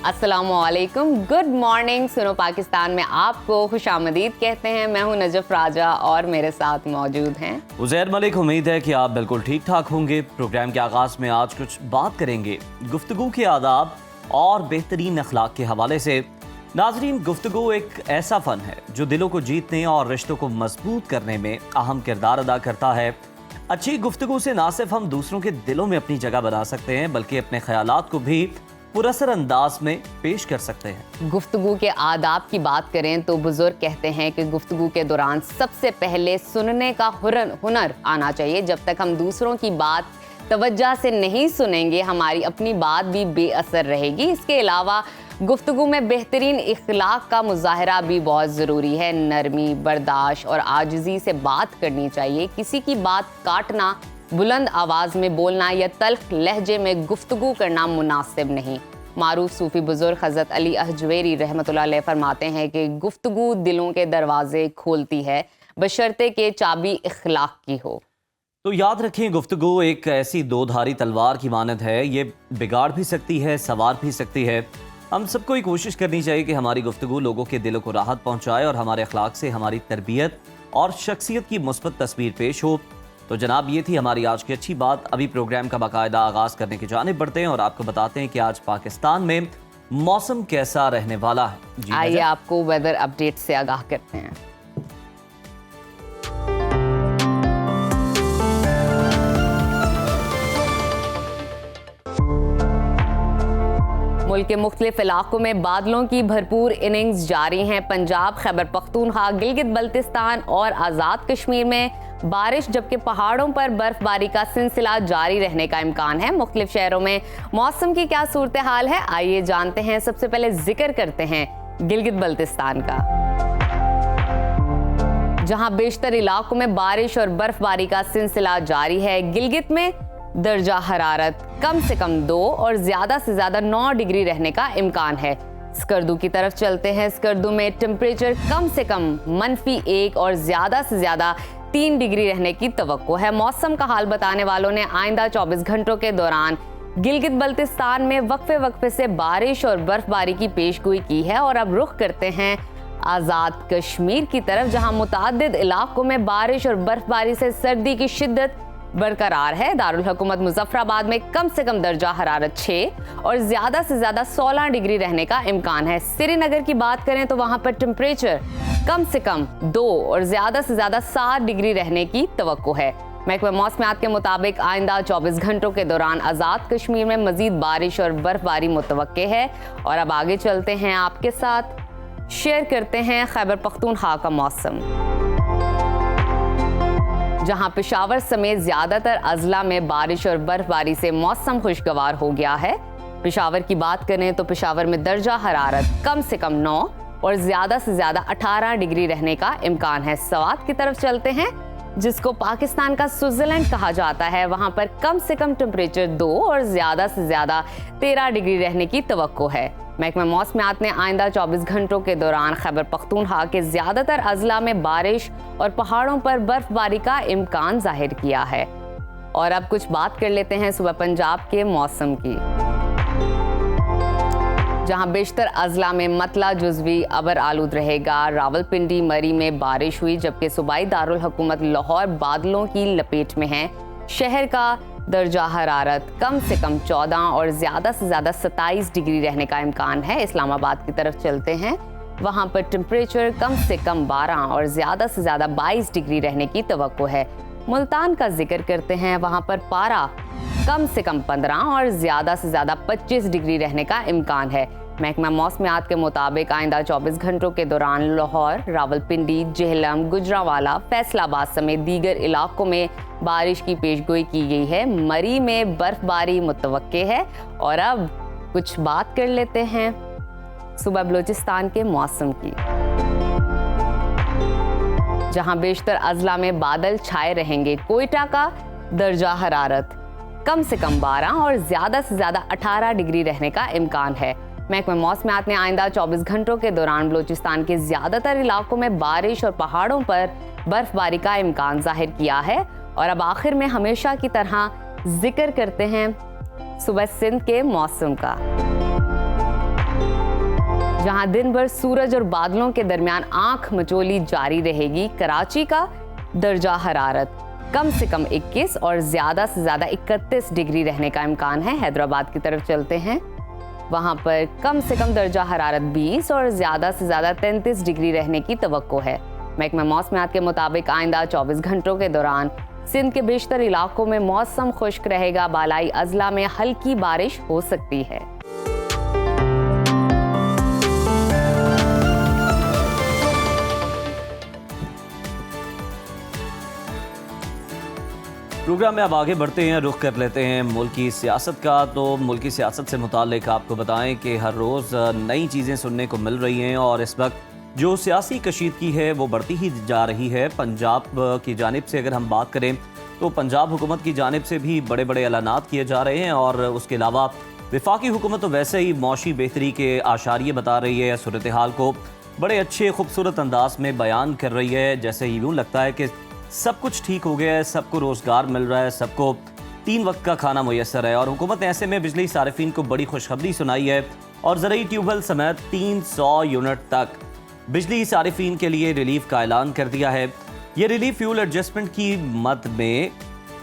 अस्सलामुअलैकुम, good morning. सुनो पाकिस्तान में आपको खुशामदीद कहते हैं। मैं हूं नजफ राजा और मेरे साथ मौजूद हैं उज़ैर मलिक। उम्मीद है कि आप बिल्कुल ठीक ठाक होंगे। प्रोग्राम के आगाज़ में आज कुछ बात करेंगे गुफ्तगू के आदाब और बेहतरीन अखलाक के हवाले से। नाज़रीन, गुफ्तगू एक ऐसा फ़न है जो दिलों को जीतने और रिश्तों को मजबूत करने में अहम किरदार अदा करता है। अच्छी गुफ्तगू से ना सिर्फ हम दूसरों के दिलों में अपनी जगह बना सकते हैं, बल्कि अपने ख़यालात को भी पुरअसर अंदाज में पेश कर सकते हैं। गुफ्तगू के आदाब की बात करें तो बुजुर्ग कहते हैं कि गुफ्तगू के दौरान सबसे पहले सुनने का हुनर आना चाहिए। जब तक हम दूसरों की बात तवज्जो से नहीं सुनेंगे, हमारी अपनी बात भी बेअसर रहेगी। इसके अलावा गुफ्तगू में बेहतरीन इखलाक का मुजाहरा भी बहुत ज़रूरी है। नरमी, बर्दाश्त और आजिज़ी से बात करनी चाहिए। किसी की बात काटना, बुलंद आवाज़ में बोलना या तल्ख लहजे में गुफ्तगू करना मुनासिब नहीं। मारूफ सूफ़ी बुजुर्ग हज़रत अली अहजवेरी रहमतुल्लाह अलैह फरमाते हैं कि गुफ्तगू दिलों के दरवाजे खोलती है, बशर्ते के चाबी इखलाक की हो। तो याद रखें, गुफ्तगू एक ऐसी दोधारी तलवार की मानद है। ये बिगाड़ भी सकती है, संवार भी सकती है। हम सबको ही कोशिश करनी चाहिए कि हमारी गुफ्तगू लोगों के दिलों को राहत पहुंचाए और हमारे अखलाक से हमारी तरबियत और शख्सियत की मुस्बत तस्वीर पेश हो। तो जनाब, ये थी हमारी आज की अच्छी बात। अभी प्रोग्राम का बाकायदा आगाज़ करने की जानिब बढ़ते हैं और आपको बताते हैं कि आज पाकिस्तान में मौसम कैसा रहने वाला है। आइए आपको वेदर अपडेट से आगाह करते हैं। मुल्क के मुख्तलिफ इलाकों में बादलों की भरपूर इनिंग्स जारी हैं। पंजाब, खैबर पख्तूनख्वा, गिलगित बल्तिस्तान और आज़ाद कश्मीर में बारिश, जबकि पहाड़ों पर बर्फबारी का सिलसिला जारी रहने का इम्कान है। मुख्तलिफ शहरों में मौसम की क्या सूरत हाल है, आइए जानते हैं। सबसे पहले जिक्र करते हैं गिलगित बल्तिस्तान का, जहां बेशतर इलाकों में बारिश और बर्फबारी का सिलसिला जारी है। गिलगित में दर्जा हरारत कम से कम 2 और ज्यादा से ज्यादा 9 डिग्री रहने का इम्कान है। स्कर्दू की तरफ चलते हैं। स्कर्दू में टेम्परेचर कम से कम -1 और ज्यादा से ज्यादा 3 डिग्री रहने की तवक्को है। मौसम का हाल बताने वालों ने आइंदा 24 घंटों के दौरान गिलगित बल्तिस्तान में वक्फे वक्फे से बारिश और बर्फबारी की पेशगोई की है। और अब रुख करते हैं आज़ाद कश्मीर की तरफ, जहां मुताद्दिद इलाकों में बारिश और बर्फबारी से सर्दी की शिद्दत बरकरार है। दारुल हुकूमत मुजफ्फराबाद में कम से कम दर्जा हरारत 6 और ज्यादा से ज्यादा 16 डिग्री रहने का इम्कान है। श्रीनगर की बात करें तो वहां पर टेम्परेचर कम से कम 2 और ज्यादा से ज्यादा 7 डिग्री रहने की तवक्को है। महकमा मौसमियात के मुताबिक आइंदा 24 घंटों के दौरान आज़ाद कश्मीर में मजीद बारिश और बर्फबारी मुतवक्के है। और अब आगे चलते हैं, आपके साथ शेयर करते हैं खैबर पख्तूनख्वा का मौसम, जहां पेशावर समेत ज्यादातर अजला में बारिश और बर्फबारी से मौसम खुशगवार हो गया है। पेशावर की बात करें तो पेशावर में दर्जा हरारत कम से कम 9 और ज्यादा से ज्यादा 18 डिग्री रहने का इम्कान है। सवात की तरफ चलते हैं, जिसको पाकिस्तान का स्विट्जरलैंड कहा जाता है। वहां पर कम से कम टेम्परेचर 2 और ज्यादा से ज्यादा 13 डिग्री रहने की तवक्को है। महकमा मौसमियात ने आइंदा 24 घंटों के दौरान खैबर पख्तूनख्वा के ज्यादातर अजला में बारिश और पहाड़ों पर बर्फबारी का इम्कान जाहिर किया है। और अब कुछ बात कर लेते हैं सुबह पंजाब के मौसम की, जहां बेशतर अजला में मतला जुज़वी अबर आलूद रहेगा। रावलपिंडी, मरी में बारिश हुई, जबकि सूबाई दारुल हुकूमत लाहौर बादलों की लपेट में है। शहर का दर्जा हरारत कम से कम 14 और ज्यादा से ज्यादा 27 डिग्री रहने का इम्कान है। इस्लामाबाद की तरफ चलते हैं, वहां पर टेम्परेचर कम से कम 12 और ज्यादा से ज्यादा 22 डिग्री रहने की तवक्को है। मुल्तान का जिक्र करते हैं, वहां पर पारा कम से कम 15 और ज्यादा से ज्यादा 25 डिग्री रहने का इम्कान है। महकमा मौसमियात के मुताबिक आइंदा 24 घंटों के दौरान लाहौर, रावलपिंडी, जेहलम, गुजरांवाला, फैसलाबाद समेत दीगर इलाकों में बारिश की पेशगोई की गई है। मरी में बर्फबारी मुतवक्के है। और अब कुछ बात कर लेते हैं सुबह बलूचिस्तान के मौसम की, जहां बेशतर अजला में बादल छाए रहेंगे। कोयटा का दर्जा हरारत कम से कम 12 और ज्यादा से ज्यादा 18 डिग्री रहने का इम्कान है। महकमा मौसमियात ने आइंदा 24 घंटों के दौरान बलूचिस्तान के ज्यादातर इलाकों में बारिश और पहाड़ों पर बर्फबारी का इम्कान जाहिर किया है। और अब आखिर में हमेशा की तरह जिक्र करते हैं सुबह सिंध के मौसम का, जहां दिन भर सूरज और बादलों के दरमियान आंख मचोली जारी रहेगी। कराची का दर्जा हरारत कम से कम 21 और ज्यादा से ज्यादा 31 डिग्री रहने का इम्कान है। हैदराबाद की तरफ चलते हैं, वहां पर कम से कम दर्जा हरारत 20 और ज्यादा से ज्यादा 33 डिग्री रहने की तवक्को है। महकमा मौसमियात के मुताबिक आइंदा 24 घंटों के दौरान सिंध के बेशतर इलाकों में मौसम खुश्क रहेगा। बालाई अजला में हल्की बारिश हो सकती है। प्रोग्राम में अब आगे बढ़ते हैं, रुख कर लेते हैं मुल्की सियासत का। तो मुल्की सियासत से मुताल्लिक आपको बताएं कि हर रोज़ नई चीज़ें सुनने को मिल रही हैं और इस वक्त जो सियासी कशीदगी है वो बढ़ती ही जा रही है। पंजाब की जानिब से अगर हम बात करें तो पंजाब हुकूमत की जानिब से भी बड़े बड़े ऐलानात किए जा रहे हैं और उसके अलावा वफाकी हुकूमत तो वैसे ही मौशी बेहतरी के आशारिये बता रही है, सूरत हाल को बड़े अच्छे खूबसूरत अंदाज में बयान कर रही है। जैसे यूँ लगता है कि सब कुछ ठीक हो गया है, सबको रोज़गार मिल रहा है, सबको 3 वक्त का खाना मुयस्सर है। और हुकूमत ने ऐसे में बिजली सारिफीन को बड़ी खुशखबरी सुनाई है और ज़रूरी ट्यूबवेल समेत 300 यूनिट तक बिजली सारिफीन के लिए रिलीफ का ऐलान कर दिया है। ये रिलीफ फ्यूल एडजस्टमेंट की मद में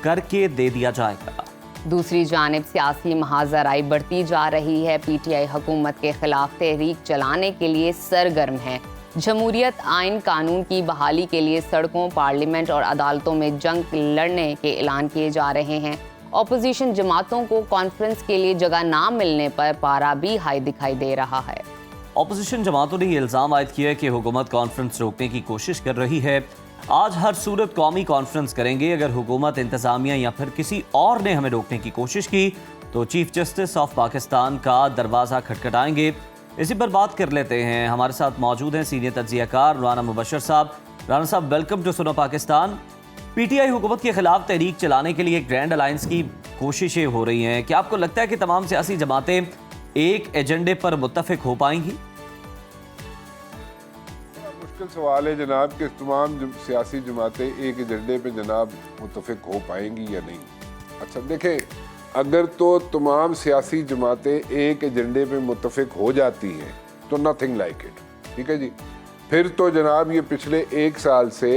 करके दे दिया जाएगा। दूसरी जानिब सियासी महाजराई बढ़ती जा रही है। PTI हुकूमत के खिलाफ तहरीक चलाने के लिए सरगर्म है। जमहूरियत आइन कानून की बहाली के लिए सड़कों, पार्लियामेंट और अदालतों में जंग लड़ने के ऐलान किए जा रहे हैं। अपोजिशन जमातों को कॉन्फ्रेंस के लिए जगह ना मिलने पर पारा भी हाई दिखाई दे रहा है। अपोजिशन जमातों ने ये इल्ज़ाम आयद किया है कि हुकूमत कॉन्फ्रेंस रोकने की कोशिश कर रही है। आज हर सूरत कौमी कॉन्फ्रेंस करेंगे। अगर हुकूमत, इंतज़ामिया या फिर किसी और ने हमें रोकने की कोशिश की तो चीफ जस्टिस ऑफ पाकिस्तान का दरवाज़ा खटखटाएंगे। इसी पर बात कर लेते हैं। हमारे साथ मौजूद हैं सीनियर तज्ज़ियाकार राना मुबशर साहब। राना साहब, welcome to Suno Pakistan. PTI हुकूमत के खिलाफ तहरीक चलाने के लिए ग्रैंड अलायंस की कोशिशें हो रही हैं। क्या आपको लगता है कि तमाम सियासी जमातें एक एजेंडे पर मुत्तफिक हो पाएंगी? मुश्किल सवाल है जनाब कि तमाम सियासी जमातें एक एजेंडे पे जनाब मुत्तफिक हो पाएंगी या नहीं। अच्छा देखें, अगर तो तमाम सियासी जमातें एक एजेंडे पे मुत्तफिक हो जाती हैं तो नथिंग लाइक इट, ठीक है जी। फिर तो जनाब ये पिछले 1 साल से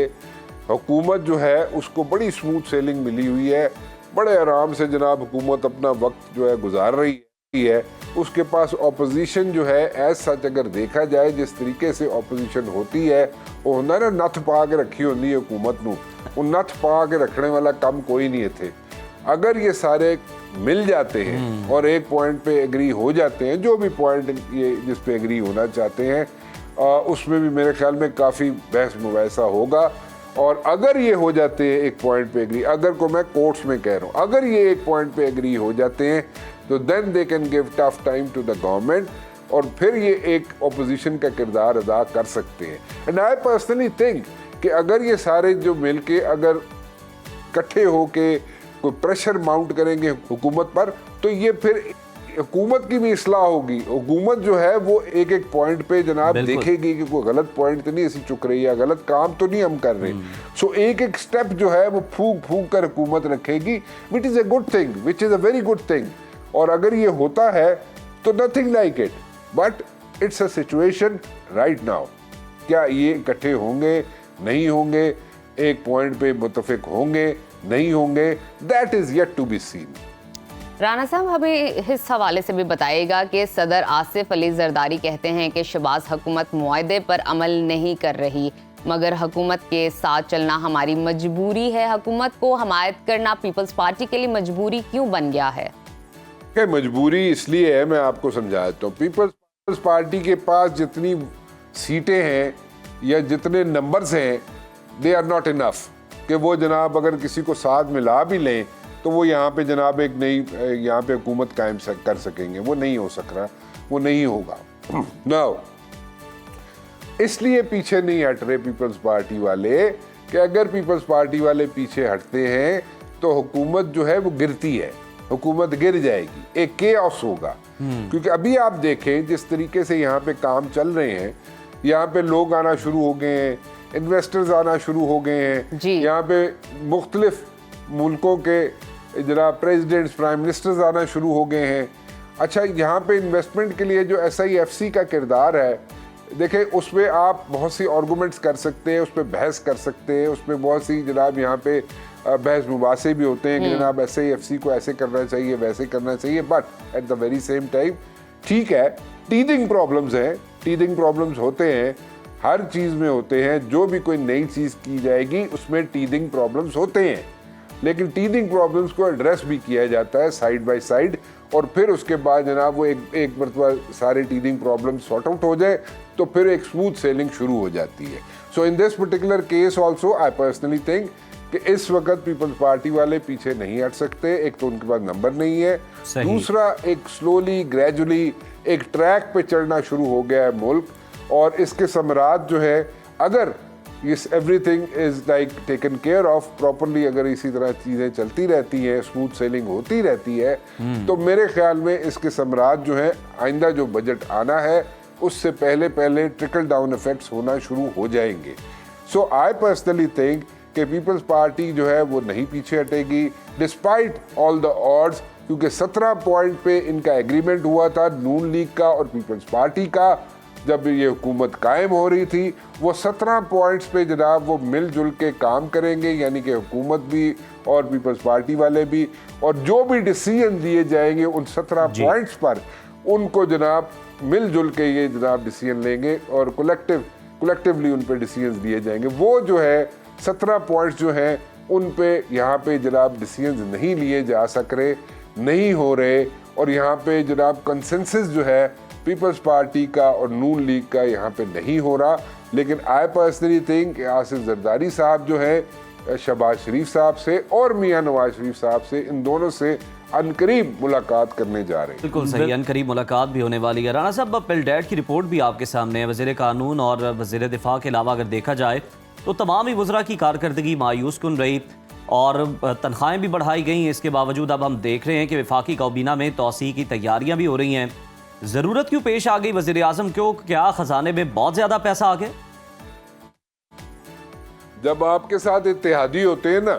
हुकूमत जो है उसको बड़ी स्मूथ सेलिंग मिली हुई है। बड़े आराम से जनाब हुकूमत अपना वक्त जो है गुजार रही है। उसके पास ऑपोजिशन जो है एज सच अगर देखा जाए जिस तरीके से ऑपोजिशन होती है वो होंदा ना नथ पा के रखी होती है हुकूमत नूं, वो नथ पा के रखने वाला कम कोई नहीं थे। अगर ये सारे मिल जाते हैं और एक पॉइंट पे एग्री हो जाते हैं, जो भी पॉइंट ये जिस पे एग्री होना चाहते हैं उसमें भी मेरे ख्याल में काफ़ी बहस मुबाहिसा होगा। और अगर ये हो जाते हैं एक पॉइंट पे एग्री, अगर को मैं कोर्ट्स में कह रहा हूँ, अगर ये एक पॉइंट पे एग्री हो जाते हैं तो then they can give tough time to the government और फिर ये एक ऑपोजिशन का किरदार अदा कर सकते हैं। एंड आई पर्सनली थिंक कि अगर ये सारे जो मिल के अगर इकट्ठे होके कोई प्रेशर माउंट करेंगे हुकूमत पर तो ये फिर हुकूमत की भी इस्लाह होगी। हुकूमत जो है वो एक एक पॉइंट पे जनाब देखेगी कि कोई गलत पॉइंट तो नहीं ऐसी चुक रही है, गलत काम तो नहीं हम कर रहे। सो एक एक स्टेप जो है वो फूक फूक कर हुकूमत रखेगी, which is a good thing, which is a very good thing. और अगर ये होता है तो nothing like it, but it's a situation right now. क्या ये इकट्ठे होंगे, नहीं होंगे, एक पॉइंट पे मुत्तफिक होंगे, नहीं होंगे, that is yet to be seen. Rana साहब, हमें इस हवाले से भी बताइएगा कि सदर आसिफ अली जरदारी कहते हैं कि शहबाज हुकूमत मुआहदे पर अमल नहीं कर रही, मगर हुकूमत के साथ चलना हमारी मजबूरी है। हुकूमत को हमायत करना पीपल्स पार्टी के लिए मजबूरी क्यों बन गया है? मजबूरी इसलिए है, मैं आपको समझाता हूँ। पीपल्स पार्टी के पास जितनी सीटें हैं या जितने नंबर्स हैं, दे आर नॉट इनफ कि वो जनाब अगर किसी को साथ मिला भी लें तो वो यहाँ पे जनाब एक नई यहाँ पे हुकूमत कायम कर सकेंगे। वो नहीं हो सक रहा, वो नहीं होगा। नाउ इसलिए पीछे नहीं हट रहे पीपल्स पार्टी वाले कि अगर पीपल्स पार्टी वाले पीछे हटते हैं तो हुकूमत जो है वो गिरती है, हुकूमत गिर जाएगी, एक केओस होगा। क्योंकि अभी आप देखें जिस तरीके से यहाँ पे काम चल रहे हैं, यहाँ पे लोग आना शुरू हो गए हैं, इन्वेस्टर्स आना शुरू हो गए हैं, यहाँ पे मुख्तलिफ मुल्कों के जनाब प्रेसिडेंट्स, प्राइम मिनिस्टर्स आना शुरू हो गए हैं। अच्छा, यहाँ पे इन्वेस्टमेंट के लिए जो SIFC का किरदार है, देखें उसमें आप बहुत सी आर्गूमेंट्स कर सकते हैं, उस पर बहस कर सकते हैं, उसमें बहुत सी जनाब यहाँ पे बहस मुबासे भी होते हैं कि जनाब SIFC को ऐसे करना चाहिए, वैसे करना चाहिए, but at the very same time ठीक है, टीदिंग प्रॉब्लम्स हैं, टीदिंग प्रॉब्लम्स होते हैं, हर चीज़ में होते हैं, जो भी कोई नई चीज़ की जाएगी उसमें टीदिंग प्रॉब्लम्स होते हैं, लेकिन टीदिंग प्रॉब्लम्स को एड्रेस भी किया जाता है साइड बाय साइड, और फिर उसके बाद जनाब वो एक मरतबा सारे टीदिंग प्रॉब्लम्स सॉर्ट आउट हो जाए तो फिर एक स्मूथ सेलिंग शुरू हो जाती है। So in this particular case also I personally think कि इस वक्त पीपल्स पार्टी वाले पीछे नहीं हट सकते। एक तो उनके पास नंबर नहीं है, दूसरा एक स्लोली ग्रेजुअली एक ट्रैक पे चढ़ना शुरू हो गया है मुल्क, और इसके समरात जो है अगर इस everything is like taken care of properly, अगर इसी तरह चीज़ें चलती रहती हैं, स्मूथ सेलिंग होती रहती है, तो मेरे ख्याल में इसके समरात जो है आइंदा जो बजट आना है उससे पहले पहले ट्रिकल डाउन इफेक्ट्स होना शुरू हो जाएंगे। सो आई पर्सनली थिंक कि पीपल्स पार्टी जो है वो नहीं पीछे हटेगी डिस्पाइट ऑल द ऑड्स, क्योंकि 17 पॉइंट पे इनका एग्रीमेंट हुआ था नून लीग का और पीपल्स पार्टी का, जब ये हुकूमत कायम हो रही थी, वो 17 पॉइंट्स पे जनाब वो मिलजुल के काम करेंगे, यानी कि हुकूमत भी और पीपल्स पार्टी वाले भी, और जो भी डिसीजन दिए जाएंगे उन 17 पॉइंट्स पर उनको जनाब मिलजुल के ये जनाब डिसीजन लेंगे और कलेक्टिवली उन पे डिसीजन दिए जाएंगे। वो जो है 17 पॉइंट्स जो हैं उन पे यहाँ पे जनाब डिसीजन नहीं लिए जा सक रहे, नहीं हो रहे, और यहाँ पे जनाब कंसेंसस जो है पीपल्स पार्टी का और नून लीग का यहाँ पे नहीं हो रहा। लेकिन आई पर्सनली थिंक आसिफ जरदारी साहब जो है शहबाज शरीफ साहब से और मियां नवाज शरीफ साहब से, इन दोनों से अनकरीब मुलाकात करने जा रहे हैं। बिल्कुल सही, अनकरीब मुलाकात भी होने वाली है। राना साहब, पिलडैट की रिपोर्ट भी आपके सामने है। वज़ीर कानून और वज़ीर दिफा के अलावा अगर देखा जाए तो तमाम ही वज़रा की कारकर्दगी मायूस कुन रही और तनख्वाहें भी बढ़ाई गई। इसके बावजूद अब हम देख रहे हैं कि वफाकी काबीना में तौसीह की तैयारियाँ भी हो रही हैं। ज़रूरत क्यों पेश आ गई वज़ीर आज़म को? क्या ख़जाने में बहुत ज़्यादा पैसा आ गया? जब आपके साथ इत्तेहादी होते हैं ना,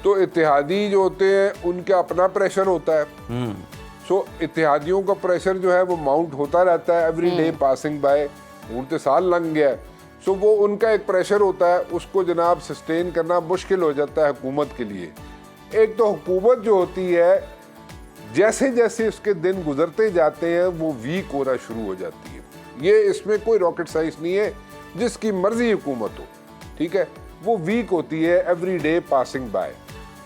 तो इत्तेहादी जो होते हैं उनका अपना प्रेशर होता है। सो इत्तेहादियों का प्रेशर जो है वो माउंट होता रहता है एवरी डे पासिंग बाय, उड़ते साल लंघ गया है। सो वो उनका एक प्रेशर होता है, उसको जनाब सस्टेन करना मुश्किल हो जाता है हुकूमत के लिए। एक तो हुकूमत जो होती है जैसे जैसे उसके दिन गुजरते जाते हैं वो वीक होना शुरू हो जाती है। ये इसमें कोई रॉकेट साइंस नहीं है, जिसकी मर्जी हुकूमत हो, ठीक है, वो वीक होती है every day passing by.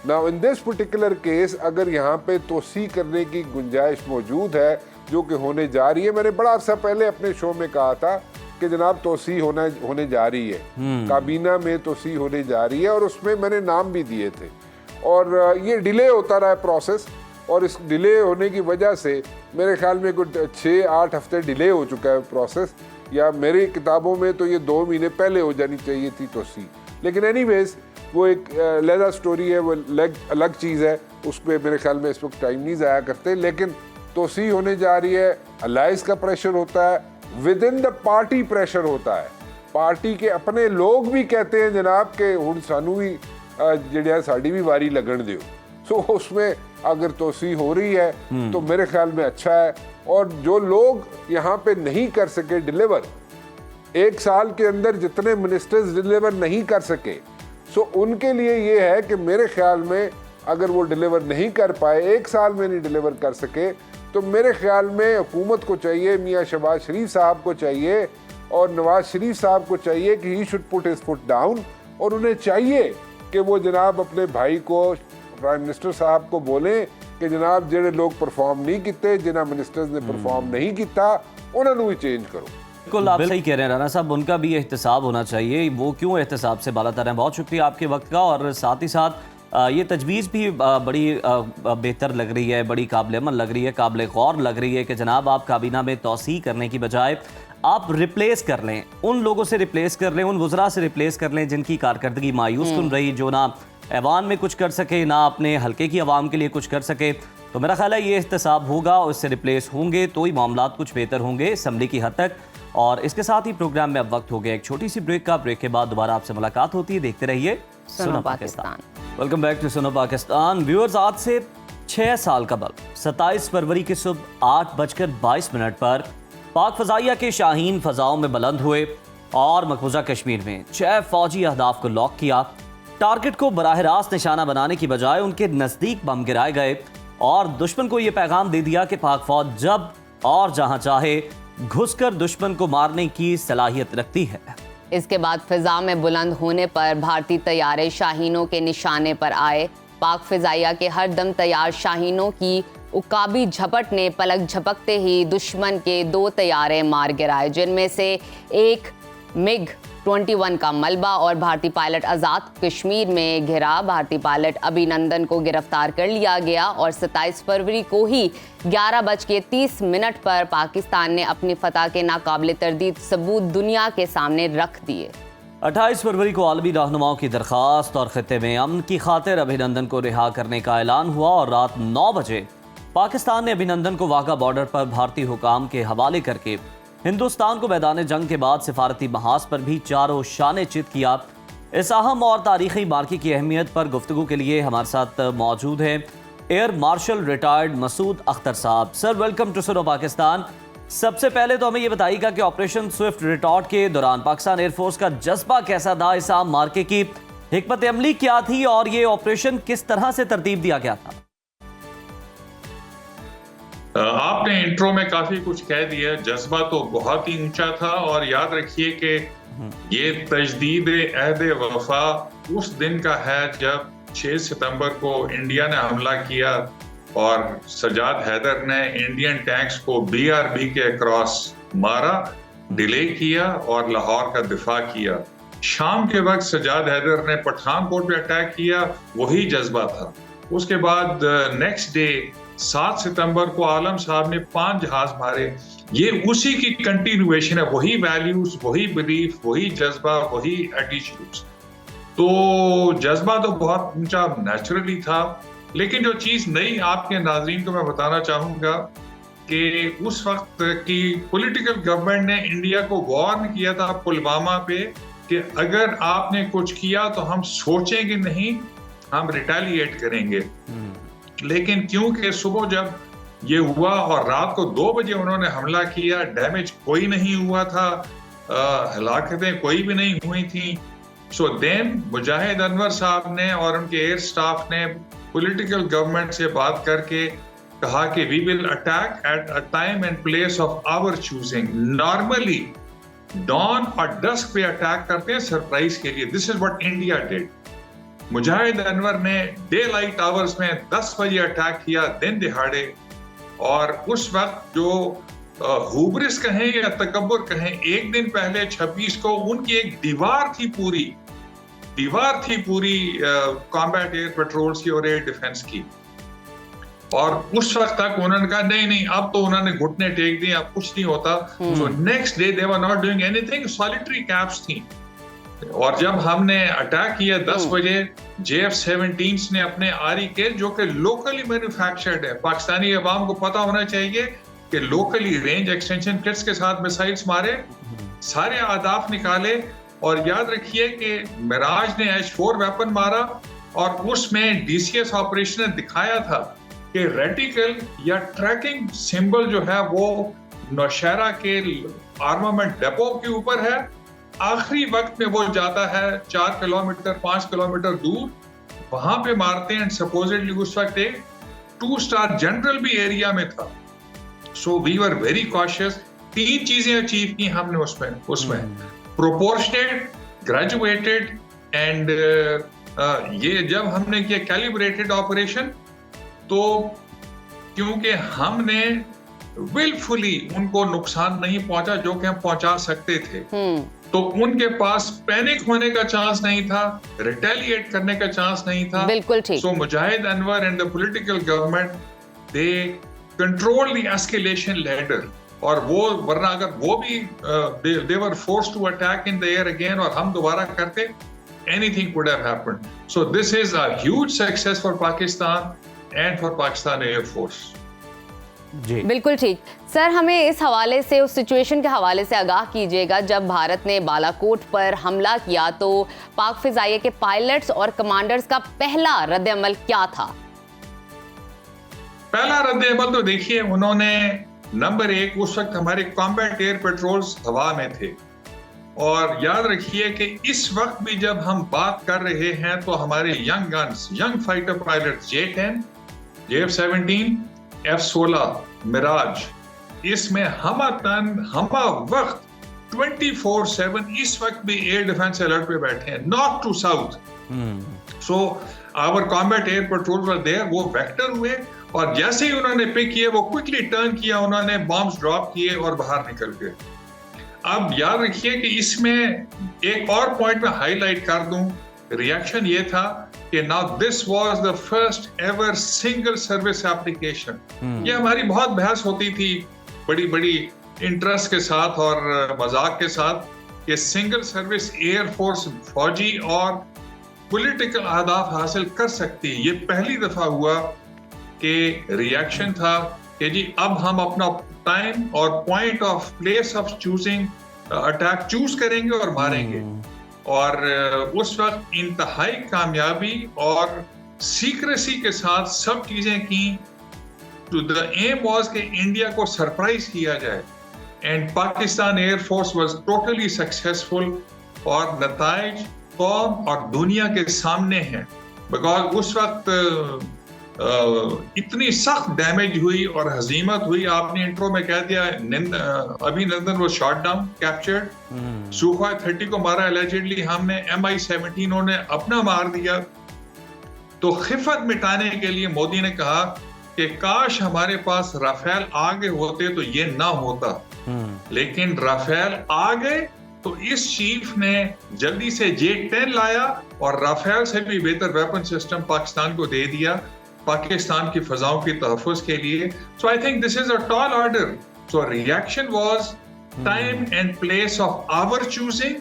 Now in this particular case अगर यहाँ पे तोसी करने की गुंजाइश मौजूद है, जो कि होने जा रही है, मैंने बड़ा अर्सा पहले अपने शो में कहा था कि जनाब तोसी होने जा रही है, काबीना में तोसी होने जा रही है, और उसमें मैंने नाम भी दिए थे, और ये डिले होता रहा है प्रोसेस, और इस डिले होने की वजह से मेरे ख्याल में कुछ 6-8 हफ्ते डिले हो चुका है प्रोसेस, या मेरी किताबों में तो ये 2 महीने पहले हो जानी चाहिए थी तोसी। लेकिन एनीवेज वो एक अलग स्टोरी है, वो अलग चीज़ है, उस पर मेरे ख्याल में इस वक्त टाइम नहीं ज़ाया करते। लेकिन तोसी होने जा रही है, अलाइस का प्रेशर होता है, with in the party pressure होता है, पार्टी के अपने लोग भी कहते हैं जनाब के हुण सानू भी जिहड़ा साड़ी भी वारी लगन दियो। सो उसमें अगर तोसी हो रही है तो मेरे ख्याल में अच्छा है। और जो लोग यहाँ पे नहीं कर सके डिलीवर, 1 साल के अंदर जितने मिनिस्टर्स डिलीवर नहीं कर सके, सो उनके लिए ये है कि मेरे ख्याल में अगर वो डिलीवर नहीं कर पाए, 1 साल में नहीं डिलीवर कर सके, तो मेरे ख्याल में हुकूमत को चाहिए, मियाँ शहबाज शरीफ साहब को चाहिए और नवाज शरीफ साहब को चाहिए कि he should put his foot down, और उन्हें चाहिए कि वो जनाब अपने भाई को, प्राइम मिनिस्टर साहब को बोलें कि जनाब जेडे लोग परफॉर्म नहीं किते, जिन्हें मिनिस्टर्स ने परफॉर्म नहीं किया, उन्होंने भी चेंज करो। बिल्कुल आप सही कह रहे हैं राना साहब, उनका भी एहतसाब होना चाहिए। वो क्यों एहतसाब से बालातर हैं। बहुत शुक्रिया आपके वक्त का, और साथ ही साथ ये तजवीज़ भी बड़ी बेहतर लग रही है, बड़ी काबिल अमल लग रही है, काबिल गौर लग रही है कि जनाब आप काबीना में तौसीह करने की बजाय आप रिप्लेस कर लें, उन लोगों से रिप्लेस कर लें, उन वज़रा से रिप्लेस कर लें जिनकी कारकर्दगी मायूस कुन रही, जो ना ऐवान में कुछ कर सके, ना अपने हल्के की आवाम के लिए कुछ कर सके। तो मेरा ख्याल है ये एहतसाब होगा, उससे रिप्लेस होंगे तो ही मामलात कुछ बेहतर होंगे असम्बली की हद तक। और इसके साथ ही प्रोग्राम में अब वक्त हो गया एक छोटी सी ब्रेक का। ब्रेक के बाद दोबारा आपसे मुलाकात होती है। देखते रहिए सुनो Pakistan. Welcome back to Suno Pakistan. Viewers, आज से 6 साल कबल 27 फरवरी की सुबह 8:22 पर पाक फजाइया के शाहीन फजाओं में बुलंद हुए और मकबूजा कश्मीर में 6 फौजी अहदाफ को लॉक किया। टारगेट को बराह रास्त निशाना बनाने की बजाय उनके नजदीक बम गिराए गए और दुश्मन को यह पैगाम दे दिया कि पाक फौज जब और जहां चाहे घुसकर दुश्मन को मारने की सलाहियत रखती है। इसके बाद फिजा में बुलंद होने पर भारतीय तैयारे शाहीनों के निशाने पर आए। पाक फिजाइया के हर दम तैयार शाहीनों की उकाबी झपट ने पलक झपकते ही दुश्मन के 2 तैयारे मार गिराए, जिनमें से एक मिग 21 का मलबा और भारतीय पायलट आज़ाद कश्मीर में घिरा। भारतीय पायलट अभिनंदन को गिरफ्तार कर लिया गया और 27 फरवरी को ही 11:30 पर पाकिस्तान ने अपनी फतह के नाकाबिले तरदीद सबूत दुनिया के सामने रख दिए। 28 फरवरी को आलमी रहनुमाओं की दरखास्त और खित्ते में अमन की खातिर अभिनंदन को रिहा करने का ऐलान हुआ और रात 9 बजे पाकिस्तान ने अभिनंदन को वाघा बॉर्डर पर भारतीय हुकाम के हवाले करके हिंदुस्तान को मैदान जंग के बाद सिफारती महाज पर भी चारों शाने चित किया। इस अहम और तारीखी मार्के की अहमियत पर गुफ्तगू के लिए हमारे साथ मौजूद हैं air marshal retired Masood Akhtar sahab. Sir, welcome to Suno Pakistan. सबसे पहले तो हमें ये बताइएगा कि ऑपरेशन स्विफ्ट रिटॉर्ट के दौरान पाकिस्तान एयरफोर्स का जज्बा कैसा था, इस आम मार्के की हिकमत अमली क्या थी और ये ऑपरेशन किस तरह से तरतीब दिया गया था? आपने इंट्रो में काफी कुछ कह दिया। जज्बा तो बहुत ही ऊंचा था और याद रखिए कि ये तजदीद अहद वफा उस दिन का है जब 6 सितंबर को इंडिया ने हमला किया और सजाद हैदर ने इंडियन टैंक्स को BRB के अक्रॉस मारा, डिले किया और लाहौर का दिफा किया। शाम के वक्त सजाद हैदर ने पठानकोट पे अटैक किया, वही जज्बा था। उसके बाद नेक्स्ट डे 7 सितंबर को आलम साहब ने 5 जहाज मारे। ये उसी की कंटिन्यूएशन है, वही वैल्यूज, वही बिलीफ, वही जज्बा, वही एटीट्यूड्स। तो जज्बा तो बहुत ऊंचा नेचुरली था, लेकिन जो चीज नई आपके नाज़रीन को मैं बताना चाहूंगा कि उस वक्त की पॉलिटिकल गवर्नमेंट ने इंडिया को वार्न किया था पुलवामा पे कि अगर आपने कुछ किया तो हम सोचेंगे नहीं, हम रिटेलिएट करेंगे। लेकिन क्योंकि सुबह जब ये हुआ और रात को 2 बजे उन्होंने हमला किया, डैमेज कोई नहीं हुआ था, हलाकतें कोई भी नहीं हुई थी। सो देन मुजाहिद अनवर साहब ने और उनके एयर स्टाफ ने पॉलिटिकल गवर्नमेंट से बात करके कहा कि we will attack at a time and place of our choosing. Normally dawn और डस्क पे अटैक करते हैं सरप्राइज के लिए। This is what India did. Mujahid Anwar ने डे लाइट आवर्स में 10 बजे अटैक किया, दिन दिहाड़े। और उस वक्त जो हुब्रिस कहें या तकब्बुर कहें, एक दिन पहले 26 को उनकी एक दीवार थी पूरी कॉम्बैट एयर पेट्रोल्स की और एयर डिफेंस की। और उस वक्त तक उन्होंने कहा नहीं, अब तो उन्होंने घुटने टेक दिए, अब कुछ नहीं होता। So next day they were not doing anything, solitary caps थी। और जब हमने अटैक किया 10 बजे, JF-17 ने अपने RE-K जो कि लोकली मैन्युफैक्चर्ड है, पाकिस्तानी अवाम को पता होना चाहिए कि लोकली रेंज एक्सटेंशन किट्स के साथ मिसाइल्स मारे, सारे आदाफ निकाले। और याद रखिए कि मिराज ने H-4 वेपन मारा और उसमें DCS ऑपरेशन ने दिखाया था कि रेटिकल या ट्रैकिंग सिंबल जो है वो नौशहरा के आर्मामेंट डिपो के ऊपर है। आखिरी वक्त में वो जाता है 4 किलोमीटर 5 किलोमीटर दूर, वहां पे मारते हैं। सपोजिटली उस वक्त एक 2-स्टार जनरल भी एरिया में था। So we were very cautious. 3 चीजें अचीव की हमने उसमें प्रोपोर्शनेट, ग्रेजुएटेड एंड ये जब हमने किया कैलिब्रेटेड ऑपरेशन, तो क्योंकि हमने विलफुली उनको नुकसान नहीं पहुंचा जो कि हम पहुंचा सकते थे, तो उनके पास पैनिक होने का चांस नहीं था, रिटेलिएट करने का चांस नहीं था। बिल्कुल ठीक। So Mujahid Anwar and the political government they control the escalation ladder. और वो वरना अगर वो भी they were forced to attack in the air again और हम दोबारा करते, anything could have happened. So this is a huge success for Pakistan and for Pakistan Air Force. जी बिल्कुल ठीक। सर, हमें इस हवाले से, उस सिचुएशन के हवाले से आगाह कीजिएगा जब भारत ने बालाकोट पर हमला किया तो पाक फिजाइया के पायलट्स और कमांडर्स का पहला रद्द-ए-अमल क्या था? पहला रद्द-ए-अमल तो देखिए, उन्होंने नंबर 1 उस वक्त हमारे कॉम्बैट एयर पेट्रोल्स हवा में थे, और याद रखिए कि इस वक्त भी जब हम बात कर रहे हैं तो हमारे young guns, young fighter pilot J-10, J-17, F-16 Mirage, इसमें हमा वक्त 24/7 इस वक्त भी एयर डिफेंस अलर्ट पे बैठे हैं, north to south. So our combat air patrol were there, वो वेक्टर हुए, और जैसे ही उन्होंने पिक किए वो क्विकली टर्न किया, उन्होंने बॉम्ब्स ड्रॉप किए और बाहर निकल गए। अब याद रखिए कि इसमें एक और पॉइंट में हाईलाइट कर दूं, रिएक्शन ये था कि now this was the first ever single service application. ये हमारी बहुत बहस होती थी बड़ी बड़ी इंटरेस्ट के साथ और मजाक के साथ, कि सिंगल सर्विस एयर फोर्स फौजी और पॉलिटिकल अहदाफ हासिल कर सकती है। ये पहली दफा हुआ कि रिएक्शन था कि जी अब हम अपना टाइम और point of place of choosing attack choose करेंगे और मारेंगे। और उस वक्त इंतहाई कामयाबी और सीक्रेसी के साथ सब चीजें की। तो द एम वाज कि इंडिया को सरप्राइज किया जाए, and Pakistan air force was totally successful, और नताइज कौम और दुनिया के सामने हैं। बिकॉज उस वक्त इतनी सख्त डैमेज हुई और हजीमत हुई। आपने इंट्रो में कह दिया, अभिनंदन वो शॉट डाउन कैप्चर्ड, सुखोई 30 को मारा एलिजिडली हमने, MI-17 उन्होंने अपना मार दिया। तो खिफत मिटाने के लिए मोदी ने कहा कि काश हमारे पास राफेल आ गए होते तो ये ना होता, लेकिन राफेल आ गए तो इस चीफ ने जल्दी से J-10 लाया और राफेल से भी बेहतर वेपन सिस्टम पाकिस्तान को दे दिया, पाकिस्तान की फजाओं की तहफ़्फ़ुज़ के लिए। So I think this is a tall order. So reaction was time and place of our choosing,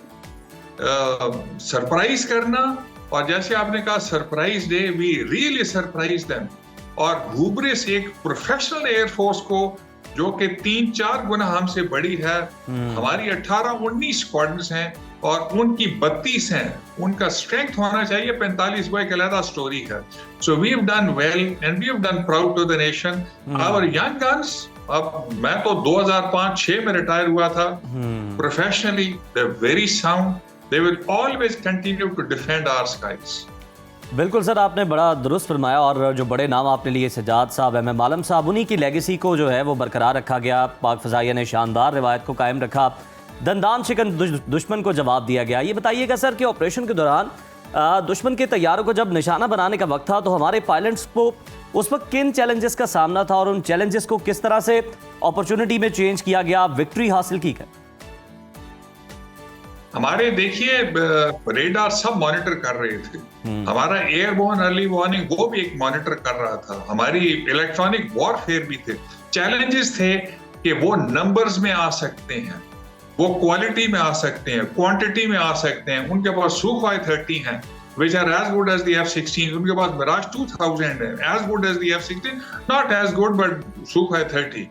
surprise करना, और जैसे आपने कहा surprise day, we really surprise them. और हुब्रिस एक प्रोफेशनल एयरफोर्स को जो कि 3-4 गुना हमसे बड़ी है, हमारी 18-19 स्क्वाड्रन्स हैं और उनकी 32 हैं, उनका स्ट्रेंथ होना चाहिए 45 वो एक अलग स्टोरी है। So we have done well and we have done proud to the nation. Our young guns, अब मैं तो 2005-6 में रिटायर हुआ था professionally, they are very sound, they will always continue to defend our skies. बिल्कुल sir, आपने बड़ा दुरुस्त फरमाया, और जो बड़े नाम आपने लिए सजाद साहब, MM आलम साहब, उन्हीं की लेगेसी को जो है वो बरकरार रखा गया। पाक फ़ज़ाइया ने शानदार रिवायत को कायम रखा, दंदान शिकन दुश्मन को जवाब दिया गया। ये बताइएगा सर कि ऑपरेशन के दौरान दुश्मन के तैयारों को जब निशाना बनाने का वक्त था तो हमारे पायलट्स को उस वक्त किन चैलेंजेस का सामना था और उन चैलेंजेस को किस तरह से अपॉर्चुनिटी में चेंज किया गया, विक्ट्री हासिल की गई? हमारे देखिए रेडार सब मॉनिटर कर रहे थे, हमारा एयरबोर्न अर्ली वार्निंग वो भी एक मॉनिटर कर रहा था, हमारी इलेक्ट्रॉनिक वॉरफेयर भी थे। चैलेंजेस थे कि वो नंबर्स में आ सकते हैं, वो क्वालिटी में आ सकते हैं, क्वांटिटी में आ सकते हैं। उनके पास सुखोई 30 हैं which are as good as the F-16, उनके पास मिराज 2000 है, as good as the F-16, not as good but Sukhoi 30।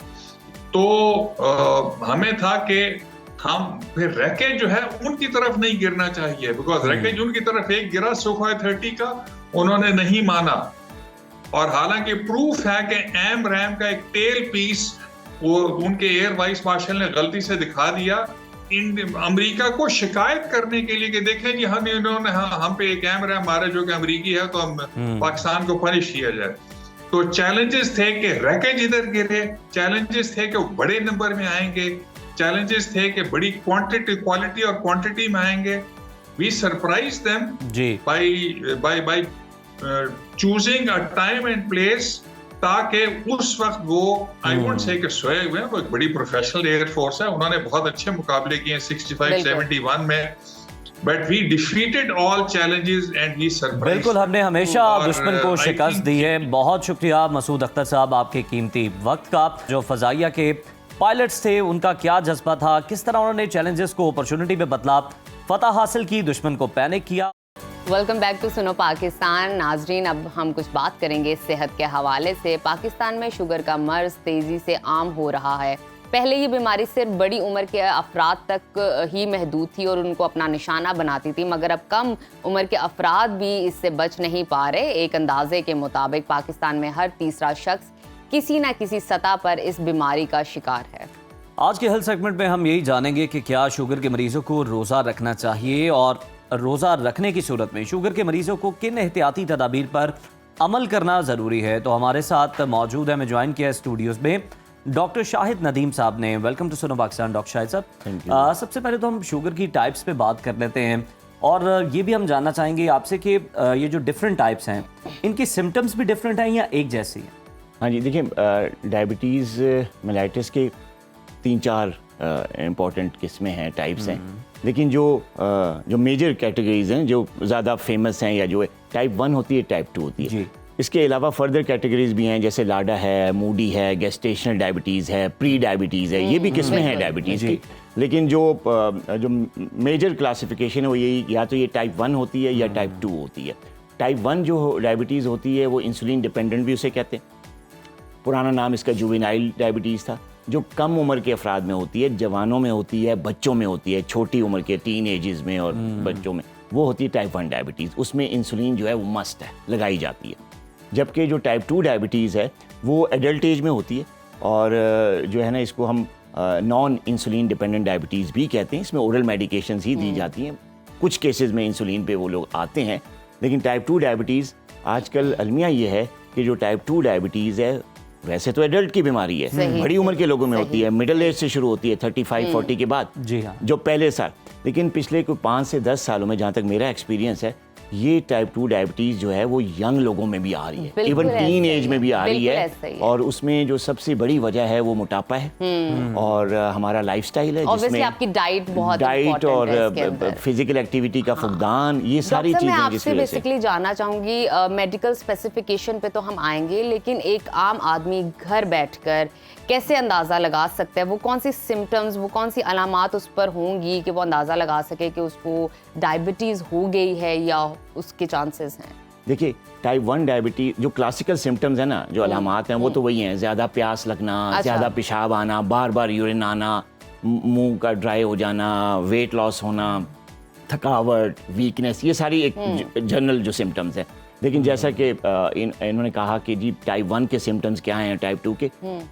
तो हमें था कि हम फिर रैकेज जो है उनकी तरफ नहीं गिरना चाहिए, बिकॉज रैकेज उनकी तरफ एक गिरा सुखोई 30 का, उन्होंने नहीं माना। और हालांकि प्रूफ है कि AMRAAM का एक टेल पीस वो उनके एयर वाइस मार्शल ने गलती से दिखा दिया अमेरिका को शिकायत करने के लिए कि देखें जी हम पे एक AMRAAM मारा जो कि अमेरिकी है, तो हम पाकिस्तान को पनिश किया जाए। तो चैलेंजेस थे कि रैकेज इधर गिरे, चैलेंजेस थे कि बड़े नंबर में आएंगे, चैलेंजेस थे कि बड़ी क्वालिटी और क्वांटिटी में आएंगे। We surprise them by choosing a time and place, ताकि उस वक्त वो आई वोंट से कि सोए हुए हैं, वो एक बड़ी प्रोफेशनल एयर फोर्स है, उन्होंने बहुत अच्छे मुकाबले किए 65-71 में, but we defeated all challenges and we surprise. बिल्कुल, हमने हमेशा दुश्मन को शिकस्त दी है। बहुत शुक्रिया मसूद अख्तर साहब आपके कीमती वक्त का। जो फ़ज़ाइया के पायलट्स थे उनका क्या जज्बा था, किस तरह उन्होंने चैलेंजेस को अपॉर्चुनिटी में बदला, फतह हासिल की, दुश्मन को पैनिक किया। Welcome back to Suno Pakistan. नाजरीन, अब हम कुछ बात करेंगे सेहत के हवाले से। पाकिस्तान में शुगर का मर्ज तेज़ी से आम हो रहा है। पहले ये बीमारी सिर्फ बड़ी उम्र के अफराद तक ही महदूद थी और उनको अपना निशाना बनाती थी, मगर अब कम उम्र के अफराद भी इससे बच नहीं पा रहे। एक अंदाजे के मुताबिक पाकिस्तान में हर तीसरा शख्स किसी ना किसी सतह पर इस बीमारी का शिकार है। आज के हेल्थ सेगमेंट में हम यही जानेंगे कि क्या शुगर के मरीजों को रोज़ा रखना चाहिए और रोज़ा रखने की सूरत में शुगर के मरीजों को किन एहतियाती तदाबीर पर अमल करना ज़रूरी है। तो हमारे साथ मौजूद है, मैं ज्वाइन किया स्टूडियोज़ में डॉक्टर शाहिद नदीम साहब ने। Welcome to Suno Pakistan doctor Shahid साहब। सबसे पहले तो हम शुगर की टाइप्स पे बात कर लेते हैं और ये भी हम जानना चाहेंगे आपसे कि ये जो डिफरेंट टाइप्स हैं इनकी सिम्टम्स भी डिफरेंट हैं या एक जैसी हैं? हाँ जी, देखिए डायबिटीज़ मेलाइटिस के 3-4 इम्पॉर्टेंट किस्में हैं, टाइप्स हैं, लेकिन जो मेजर कैटेगरीज हैं जो ज़्यादा फेमस हैं या जो टाइप 1 होती है, टाइप 2 होती है जी। इसके अलावा फर्दर कैटेगरीज भी हैं, जैसे लाडा है, मूडी है, गेस्टेशनल डायबिटीज़ है, प्री डायबिटीज़ है, ये भी किस्में हैं डायबिटीज़ की। लेकिन जो मेजर क्लासिफिकेशन है वो यही, या तो ये टाइप 1 होती है या टाइप 2 होती है। टाइप 1 जो डायबिटीज़ होती है वो इंसुलिन डिपेंडेंट भी उसे कहते हैं, पुराना नाम इसका जुवेनाइल डायबिटीज़ था, जो कम उम्र के अफराद में होती है, जवानों में होती है, बच्चों में होती है, छोटी उम्र के टीन एजेस में और बच्चों में, वो होती है टाइप 1 डायबिटीज़। उसमें इंसुलिन जो है वो मस्ट है, लगाई जाती है। जबकि जो टाइप 2 डायबिटीज़ है वो एडल्ट एज में होती है और जो है ना, इसको हम नॉन इंसुलिन डिपेंडेंट डायबिटीज़ भी कहते हैं। इसमें ओरल मेडिकेशंस ही दी जाती हैं, कुछ केसेस में इंसुलिन पे वो लोग आते हैं। लेकिन टाइप 2 डायबिटीज़ आजकल अलमिया ये है कि जो टाइप 2 डायबिटीज़ है वैसे तो एडल्ट की बीमारी है, बड़ी उम्र के लोगों में होती है, मिडिल एज से शुरू होती है 35-40 के बाद, जी हाँ, जो पहले साल। लेकिन पिछले कोई 5 से 10 सालों में, जहाँ तक मेरा एक्सपीरियंस है, ये टाइप 2 डायबिटीज़ जो है वो यंग लोगों में भी आ रही है, इवन टीन एज में भी आ रही है। और उसमें जो सबसे बड़ी वजह है वो मोटापा है और हमारा लाइफस्टाइल है, जिसमें आपकी डाइट बहुत डाइट और फिजिकल एक्टिविटी का फुकदान, ये सारी चीजें मैं आपसे बेसिकली जानना चाहूंगी, मेडिकल स्पेसिफिकेशन पे तो हम आएंगे, लेकिन एक आम आदमी घर बैठकर कैसे अंदाज़ा लगा सकता है, वो कौन सी सिम्टम्स, वो कौन सी अलामात उस पर होंगी कि वो अंदाज़ा लगा सके कि उसको डायबिटीज़ हो गई है या उसके चांसेस हैं? देखिए, टाइप 1 डायबिटीज जो क्लासिकल सिम्टम्स है ना, जो अलामात हैं, वो तो वही हैं, ज़्यादा प्यास लगना, ज़्यादा पेशाब आना, बार बार यूरिन आना, मुंह का ड्राई हो जाना, वेट लॉस होना, थकावट, वीकनेस, ये सारी एक जनरल जो सिम्टम्स हैं। लेकिन जैसा कि इन्होंने कहा कि जी टाइप 1 के सिम्टम्स क्या हैं, टाइप 2 के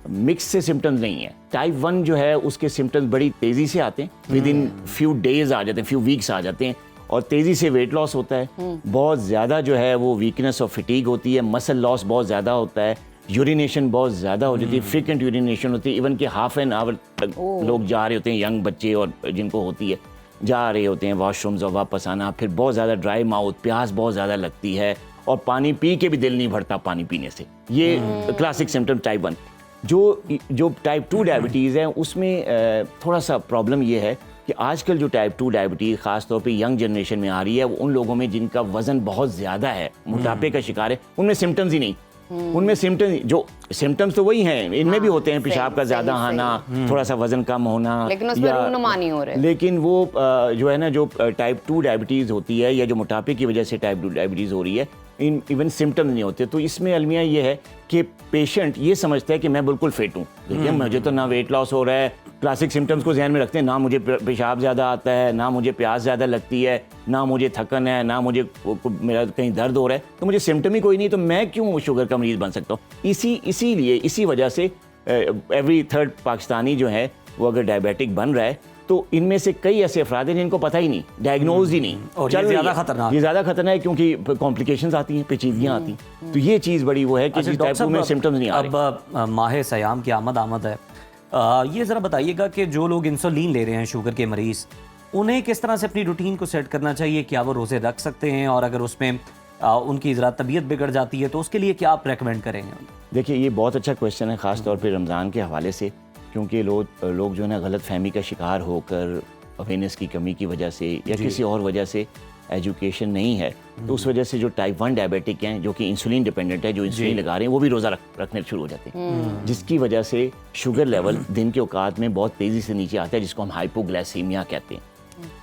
मिक्स से सिम्टम्स नहीं है। टाइप 1 जो है उसके सिम्टम्स बड़ी तेज़ी से आते हैं, विद इन फ्यू डेज आ जाते हैं, फ्यू वीक्स आ जाते हैं, और तेज़ी से वेट लॉस होता है, बहुत ज़्यादा जो है वो वीकनेस और फिटीग होती है, मसल लॉस बहुत ज़्यादा होता है, यूरिनेशन बहुत ज़्यादा हो जाती है, फ्रीक्वेंट यूरिनेशन होती है, इवन कि हाफ एन आवर तक लोग जा रहे होते हैं, यंग बच्चे और जिनको होती है, जा रहे होते हैं वॉशरूम्स और वापस आना, फिर बहुत ज़्यादा ड्राई माउथ, प्यास बहुत ज़्यादा लगती है और पानी पी के भी दिल नहीं भरता पानी पीने से। ये क्लासिक सिम्टम टाइप 1। जो टाइप 2 डायबिटीज़ है उसमें थोड़ा सा प्रॉब्लम ये है कि आजकल जो टाइप 2 डायबिटीज़ ख़ास तौर पे यंग जनरेशन में आ रही है, वो उन लोगों में जिनका वज़न बहुत ज़्यादा है, मोटापे का शिकार है, उनमें सिम्टम्स ही नहीं। उनमें सिम्टम्स तो वही हैं, इनमें भी होते हैं, पेशाब का ज़्यादा आना, थोड़ा सा वज़न कम होना, लेकिन उसमें रूनुमा नहीं हो रहे। लेकिन वो जो है ना, जो टाइप 2 डायबिटीज़ होती है या जो मोटापे की वजह से टाइप 2 डायबिटीज़ हो रही है, इवन सिम्टम्स नहीं होते। तो इसमें अलमिया ये है कि पेशेंट ये समझता है कि मैं बिल्कुल फिट हूँ, देखिए मुझे तो ना वेट लॉस हो रहा है, क्लासिक सिम्टम्स को ध्यान में रखते हैं, ना मुझे पेशाब ज़्यादा आता है, ना मुझे प्यास ज़्यादा लगती है, ना मुझे थकन है, ना मुझे मेरा कहीं दर्द हो रहा है, तो मुझे सिम्टम ही कोई नहीं, तो मैं क्यों शुगर का मरीज़ बन सकता हूँ। इसीलिए इसी वजह से एवरी थर्ड पाकिस्तानी जो है वो अगर डायबिटिक बन रहा है, तो इनमें से कई ऐसे अफराद हैं जिनको पता ही नहीं, डायग्नोज ही नहीं, और ये ज़्यादा खतरनाक, ये ज़्यादा खतरनाक है क्योंकि कॉम्प्लिकेशंस आती हैं, पेचीदगियाँ आती हैं। तो ये चीज़ बड़ी वो है कि टाइप 2 में सिम्टम्स नहीं आ रहे। अब माह सयाम की आमद है, ये ज़रा बताइएगा कि जो लोग इंसुलिन ले रहे हैं, शुगर के मरीज़, उन्हें किस तरह से अपनी रूटीन को सेट करना चाहिए? क्या वो रोज़े रख सकते हैं? और अगर उसमें उनकी ज़रा तबीयत बिगड़ जाती है तो उसके लिए क्या आप रेकमेंड करेंगे? देखिए, ये बहुत अच्छा क्वेश्चन है, ख़ास तौर पे रमज़ान के हवाले से, क्योंकि लोग जो है ना गलत फहमी का शिकार होकर, अवेयरनेस की कमी की वजह से या किसी और वजह से, एजुकेशन नहीं है, तो उस वजह से जो टाइप 1 डायबिटिक हैं, जो कि इंसुलिन डिपेंडेंट है, जो इंसुलिन लगा रहे हैं, वो भी रोज़ा रखने शुरू हो जाते हैं, जिसकी वजह से शुगर लेवल दिन के औकात में बहुत तेज़ी से नीचे आता है, जिसको हम हाइपोग्लाइसीमिया कहते हैं।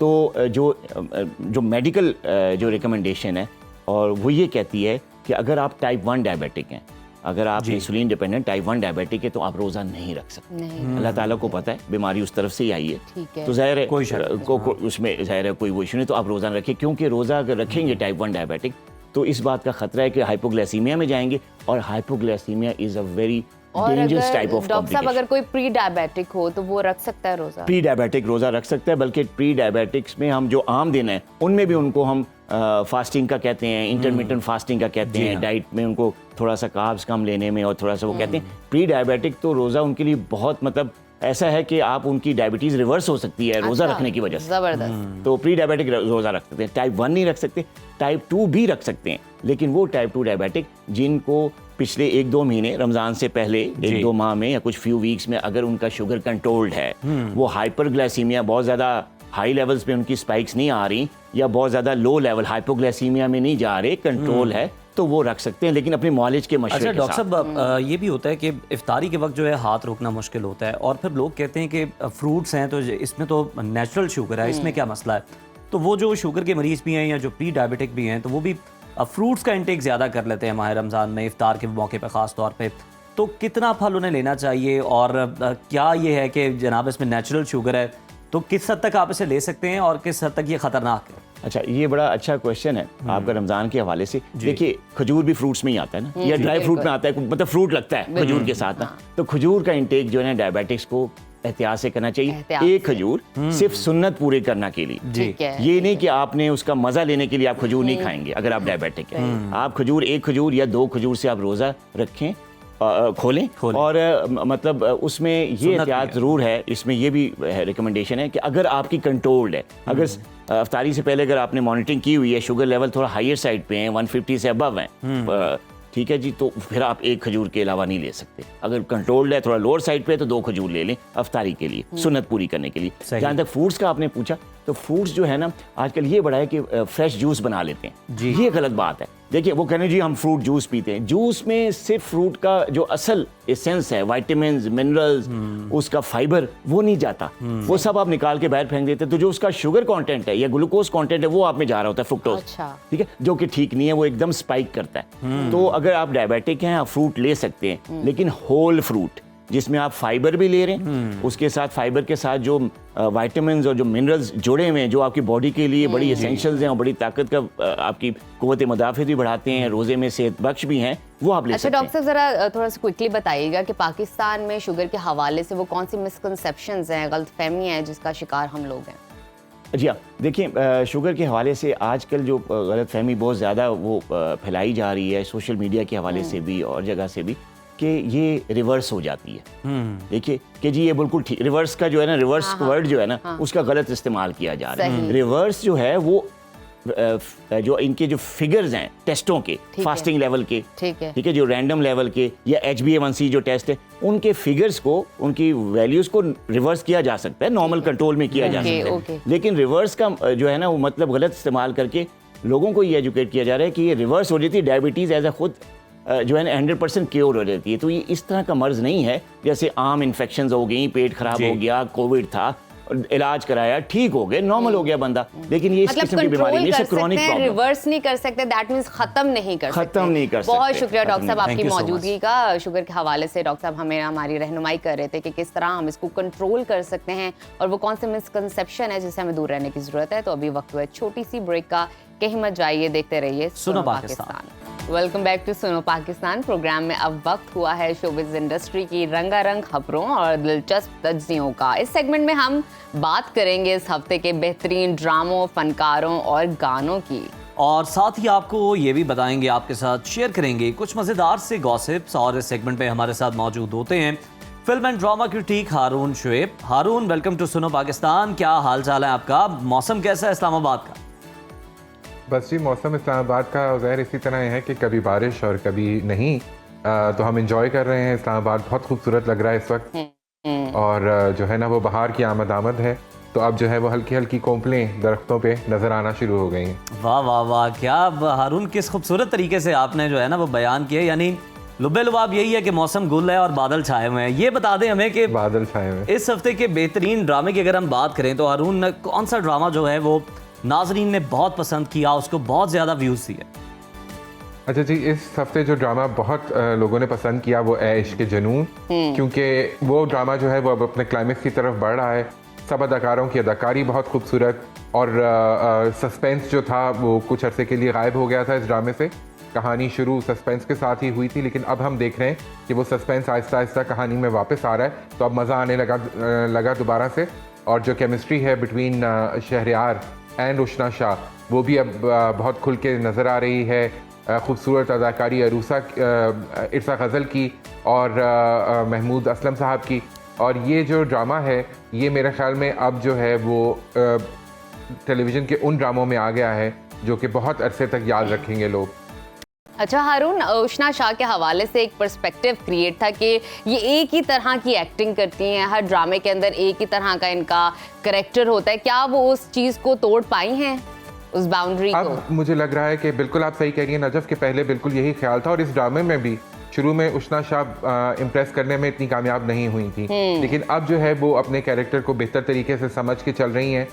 तो जो मेडिकल जो रिकमेंडेशन है, और वो ये कहती है कि अगर आप टाइप 1 डायबिटिक हैं, अगर आप इंसुलिन डिपेंडेंट टाइप 1 डायबिटिक है, तो आप रोज़ा नहीं रख सकते। अल्लाह ताला को पता है बीमारी उस तरफ से ही आई है, तो ज़ाहिर है उसमें ज़ाहिर है कोई वो इशू नहीं, तो आप रोज़ा न रखें, क्योंकि रोज़ा अगर रखेंगे टाइप 1 डायबिटिक, तो इस बात का ख़तरा है कि हाइपोग्लाइसीमिया में जाएंगे, और हाइपोग्लाइसीमिया इज़ अ वेरी और डेंजरस अगर टाइप ऑफ डॉक्टर साहब अगर कोई प्री डायबिटिक हो तो वो रख सकता है रोजा? प्री डायबिटिक रोज़ा रख सकता है, बल्कि प्री डायबिटिक्स में हम जो आम दिन है उनमें भी उनको हम फास्टिंग का कहते हैं, इंटरमिटेंट फास्टिंग का कहते हैं, डाइट में उनको थोड़ा सा कार्ब्स कम लेने में और थोड़ा सा वो कहते हैं प्री डायबिटिक। तो रोज़ा उनके लिए बहुत मतलब ऐसा है कि आप उनकी डायबिटीज़ रिवर्स हो सकती है रोज़ा रखने की वजह से। जबरदस्त। तो प्री डायबिटिक रोज़ा रख सकते हैं। टाइप 1 नहीं रख सकते, टाइप 2 भी रख सकते हैं, लेकिन वो टाइप 2 डायबिटिक जिनको पिछले 1-2 महीने रमज़ान से पहले 1-2 माह में या कुछ फ्यू वीक्स में अगर उनका शुगर कंट्रोल्ड है, वो हाइपरग्लाइसीमिया बहुत ज़्यादा हाई लेवल्स पे उनकी स्पाइक्स नहीं आ रही या बहुत ज़्यादा लो लेवल हाइपोग्लाइसीमिया में नहीं जा रहे, कंट्रोल है, तो वो रख सकते हैं, लेकिन अपने मॉलेज के मशवरे अच्छा के डॉक्टर साथ। साहब ये भी होता है कि इफ्तारी के वक्त जो है हाथ रोकना मुश्किल होता है और फिर लोग कहते हैं कि फ्रूट्स हैं तो इसमें तो नेचुरल शुगर है, इसमें क्या मसला है? तो वो जो शुगर के मरीज़ भी हैं या जो प्री डायबिटिक भी हैं तो वो भी फ्रूट्स का इंटेक ज़्यादा कर लेते हैं माह रमज़ान में इफ्तार के मौके पर ख़ास तौर पे, तो कितना फल उन्हें लेना चाहिए और क्या ये है कि जनाब इसमें नेचुरल शुगर है तो किस हद तक आप इसे ले सकते हैं और किस हद तक ये ख़तरनाक है? अच्छा, ये बड़ा अच्छा क्वेश्चन है आपका रमज़ान के हवाले से। देखिए, खजूर भी फ्रूट्स में ही आता है ना, या ड्राई फ्रूट में आता है, मतलब फ्रूट लगता है खजूर के साथ ना, तो खजूर का इंटेक जो है डायबिटिक्स को एहतियात से करना चाहिए। एक खजूर सिर्फ सुन्नत पूरे करना के लिए, ठीक है। ये नहीं कि आपने उसका मजा लेने के लिए आप खजूर नहीं खाएंगे। अगर आप डायबिटिक हैं, आप खजूर, एक खजूर या 2 खजूर से आप रोजा रखें, खोलें और मतलब उसमें ये एहतियात ज़रूर है, इसमें ये भी रिकमेंडेशन है कि अगर आपकी कंट्रोल्ड है, अगर अफ्तारी से पहले अगर आपने मॉनिटरिंग की हुई है, शुगर लेवल थोड़ा हायर साइड पे है, 150 से अबव है, ठीक है जी, तो फिर आप एक खजूर के अलावा नहीं ले सकते। अगर कंट्रोल्ड है, थोड़ा लोअर साइड पे है, तो 2 खजूर ले लें अफ्तारी के लिए, सुन्नत पूरी करने के लिए। जहाँ तक फ्रूट्स का आपने पूछा, तो फ्रूट्स जो है ना आजकल ये बड़ा है कि फ्रेश जूस बना लेते हैं जी, ये गलत बात है। देखिए, वो कहने जी हम फ्रूट जूस पीते हैं, जूस में सिर्फ फ्रूट का जो असल एसेंस है, विटामिन्स, मिनरल्स, उसका फाइबर, वो नहीं जाता, वो सब आप निकाल के बाहर फेंक देते हैं। तो जो उसका शुगर कंटेंट है या ग्लूकोज कंटेंट है वो आप में जा रहा होता है, फ्रुक्टोज, अच्छा। ठीक है, जो कि ठीक नहीं है, वो एकदम स्पाइक करता है। तो अगर आप डायबिटिक हैं, आप फ्रूट ले सकते हैं, लेकिन होल फ्रूट जिसमें आप फाइबर भी ले रहे हैं, उसके साथ फाइबर के साथ जो विटामिन्स और जो मिनरल्स जुड़े हुए हैं जो आपकी बॉडी के लिए बड़ी एसेंशियल्स हैं और बड़ी ताकत का आपकी कुव्वत मुदाफ़त भी बढ़ाते हैं, रोज़े में सेहत बख्श भी हैं, वो आप ले अच्छा सकते हैं। डॉक्टर साहब, जरा थोड़ा सा क्विकली बताइएगा कि पाकिस्तान में शुगर के हवाले से वो कौन सी मिसकंसेप्शंस हैं, गलतफहमियां हैं जिसका शिकार हम लोग हैं? जी हाँ, देखिए, शुगर के हवाले से आजकल जो गलतफहमी बहुत ज़्यादा वो फैलाई जा रही है सोशल मीडिया के हवाले से भी और जगह से भी, कि ये रिवर्स हो जाती है। देखिए कि जी ये बिल्कुल ठीक, रिवर्स का जो है ना, रिवर्स वर्ड जो है ना, उसका गलत इस्तेमाल किया जा रहा है। रिवर्स जो है वो जो इनके जो फिगर्स हैं टेस्टों के, फास्टिंग लेवल के, ठीक है, जो रैंडम लेवल के या HbA1c जो टेस्ट है, उनके फिगर्स को, उनकी वैल्यूज को रिवर्स किया जा सकता है, नॉर्मल कंट्रोल में किया जा सकता है। लेकिन रिवर्स का जो है ना वो मतलब गलत इस्तेमाल करके लोगों को ये एजुकेट किया जा रहा है कि ये रिवर्स हो जाती है, डायबिटीज़ एज ए खुद जो है ना 100% क्योर हो जाती है। तो ये इस तरह का मर्ज नहीं है जैसे आम इन्फेक्शंस हो गई, पेट खराब हो गया, कोविड था, इलाज कराया, ठीक हो गए, नॉर्मल हो गया बंदा, लेकिन ये इस किस्म की बीमारी नहीं, इसे क्रॉनिक प्रॉब्लम, रिवर्स नहीं कर सकते, दैट मींस खत्म नहीं कर सकते। बहुत शुक्रिया डॉक्टर साहब आपकी मौजूदगी का। शुगर के हवाले से डॉक्टर साहब हमें हमारी रहनुमाई कर रहे थे कि किस तरह हम इसको कंट्रोल कर सकते हैं और वो कौन से मिसकंसेप्शन है जिससे हमें दूर रहने की जरूरत है। तो अभी वक्त हुआ छोटी सी ब्रेक का, कहीं मत जाइए, देखते रहिए सुनो Pakistan. Welcome back to Suno Pakistan. Programme में अब वक्त हुआ है शोबिज़ इंडस्ट्री की रंगारंग खबरों और दिलचस्प तज्जियों का। इस सेगमेंट में हम बात करेंगे इस हफ्ते के बेहतरीन ड्रामों, फनकारों और गानों की, और साथ ही आपको ये भी बताएंगे, आपके साथ शेयर करेंगे कुछ मज़ेदार से गॉसिप्स। और इस सेगमेंट में हमारे साथ मौजूद होते हैं film and drama critic Haroon Shoaib. Haroon, welcome to Suno Pakistan. क्या हाल चाल है आपका? मौसम कैसा है इस्लामाबाद का? बस जी, मौसम इस्लामाबाद का ज़ाहिर इसी तरह है कि कभी बारिश और कभी नहीं, तो हम इंजॉय कर रहे हैं। इस्लामाबाद बहुत खूबसूरत लग रहा है इस वक्त, और जो है ना वो बाहर की आमद है, तो अब जो है वो हल्की हल्की कोंपलें दरख्तों पे नज़र आना शुरू हो गई हैं। वाह वाह वाह, क्या हारून किस खूबसूरत तरीके से आपने जो है ना वो बयान किया। यानी लुब्बे लुबाब यही है कि मौसम गुल है और बादल छाए हुए हैं। ये बता दें हमें कि बादल छाए हुए इस हफ्ते के बेहतरीन ड्रामे की अगर हम बात करें तो हारून कौन सा ड्रामा जो है वो नाजरीन ने बहुत पसंद किया, उसको बहुत ज़्यादा व्यूज़ दिए? अच्छा जी, इस हफ्ते जो ड्रामा बहुत लोगों ने पसंद किया वो है इश्क जुनून, क्योंकि वो ड्रामा जो है वो अब अपने क्लाइमेक्स की तरफ बढ़ रहा है। सब अदाकारों की अदाकारी बहुत खूबसूरत, और सस्पेंस जो था वो कुछ अरसे के लिए गायब हो गया था इस ड्रामे से। कहानी शुरू सस्पेंस के साथ ही हुई थी, लेकिन अब हम देख रहे हैं कि वो सस्पेंस आहिस्ता आहिस्ता कहानी में वापस आ रहा है, तो अब मज़ा आने लगा दोबारा से। और जो केमिस्ट्री है बिटवीन शहरयार एंड उशना शाह, वो भी अब बहुत खुल के नज़र आ रही है। खूबसूरत अदाकारी इरसा गज़ल की और महमूद असलम साहब की। और ये जो ड्रामा है ये मेरे ख्याल में अब जो है वो टेलीविज़न के उन ड्रामों में आ गया है जो कि बहुत अरसे तक याद रखेंगे लोग। अच्छा हारून, उशना शाह के हवाले से एक पर्सपेक्टिव क्रिएट था कि ये एक ही तरह की एक्टिंग करती हैं, हर ड्रामे के अंदर एक ही तरह का इनका करैक्टर होता है। क्या वो उस चीज़ को तोड़ पाई हैं, उस बाउंड्री को? अब मुझे लग रहा है कि बिल्कुल आप सही कह रही हैं नजफ, के पहले बिल्कुल यही ख्याल था और इस ड्रामे में भी शुरू में उशना शाह इम्प्रेस करने में इतनी कामयाब नहीं हुई थी, लेकिन अब जो है वो अपने कैरेक्टर को बेहतर तरीके से समझ के चल रही हैं।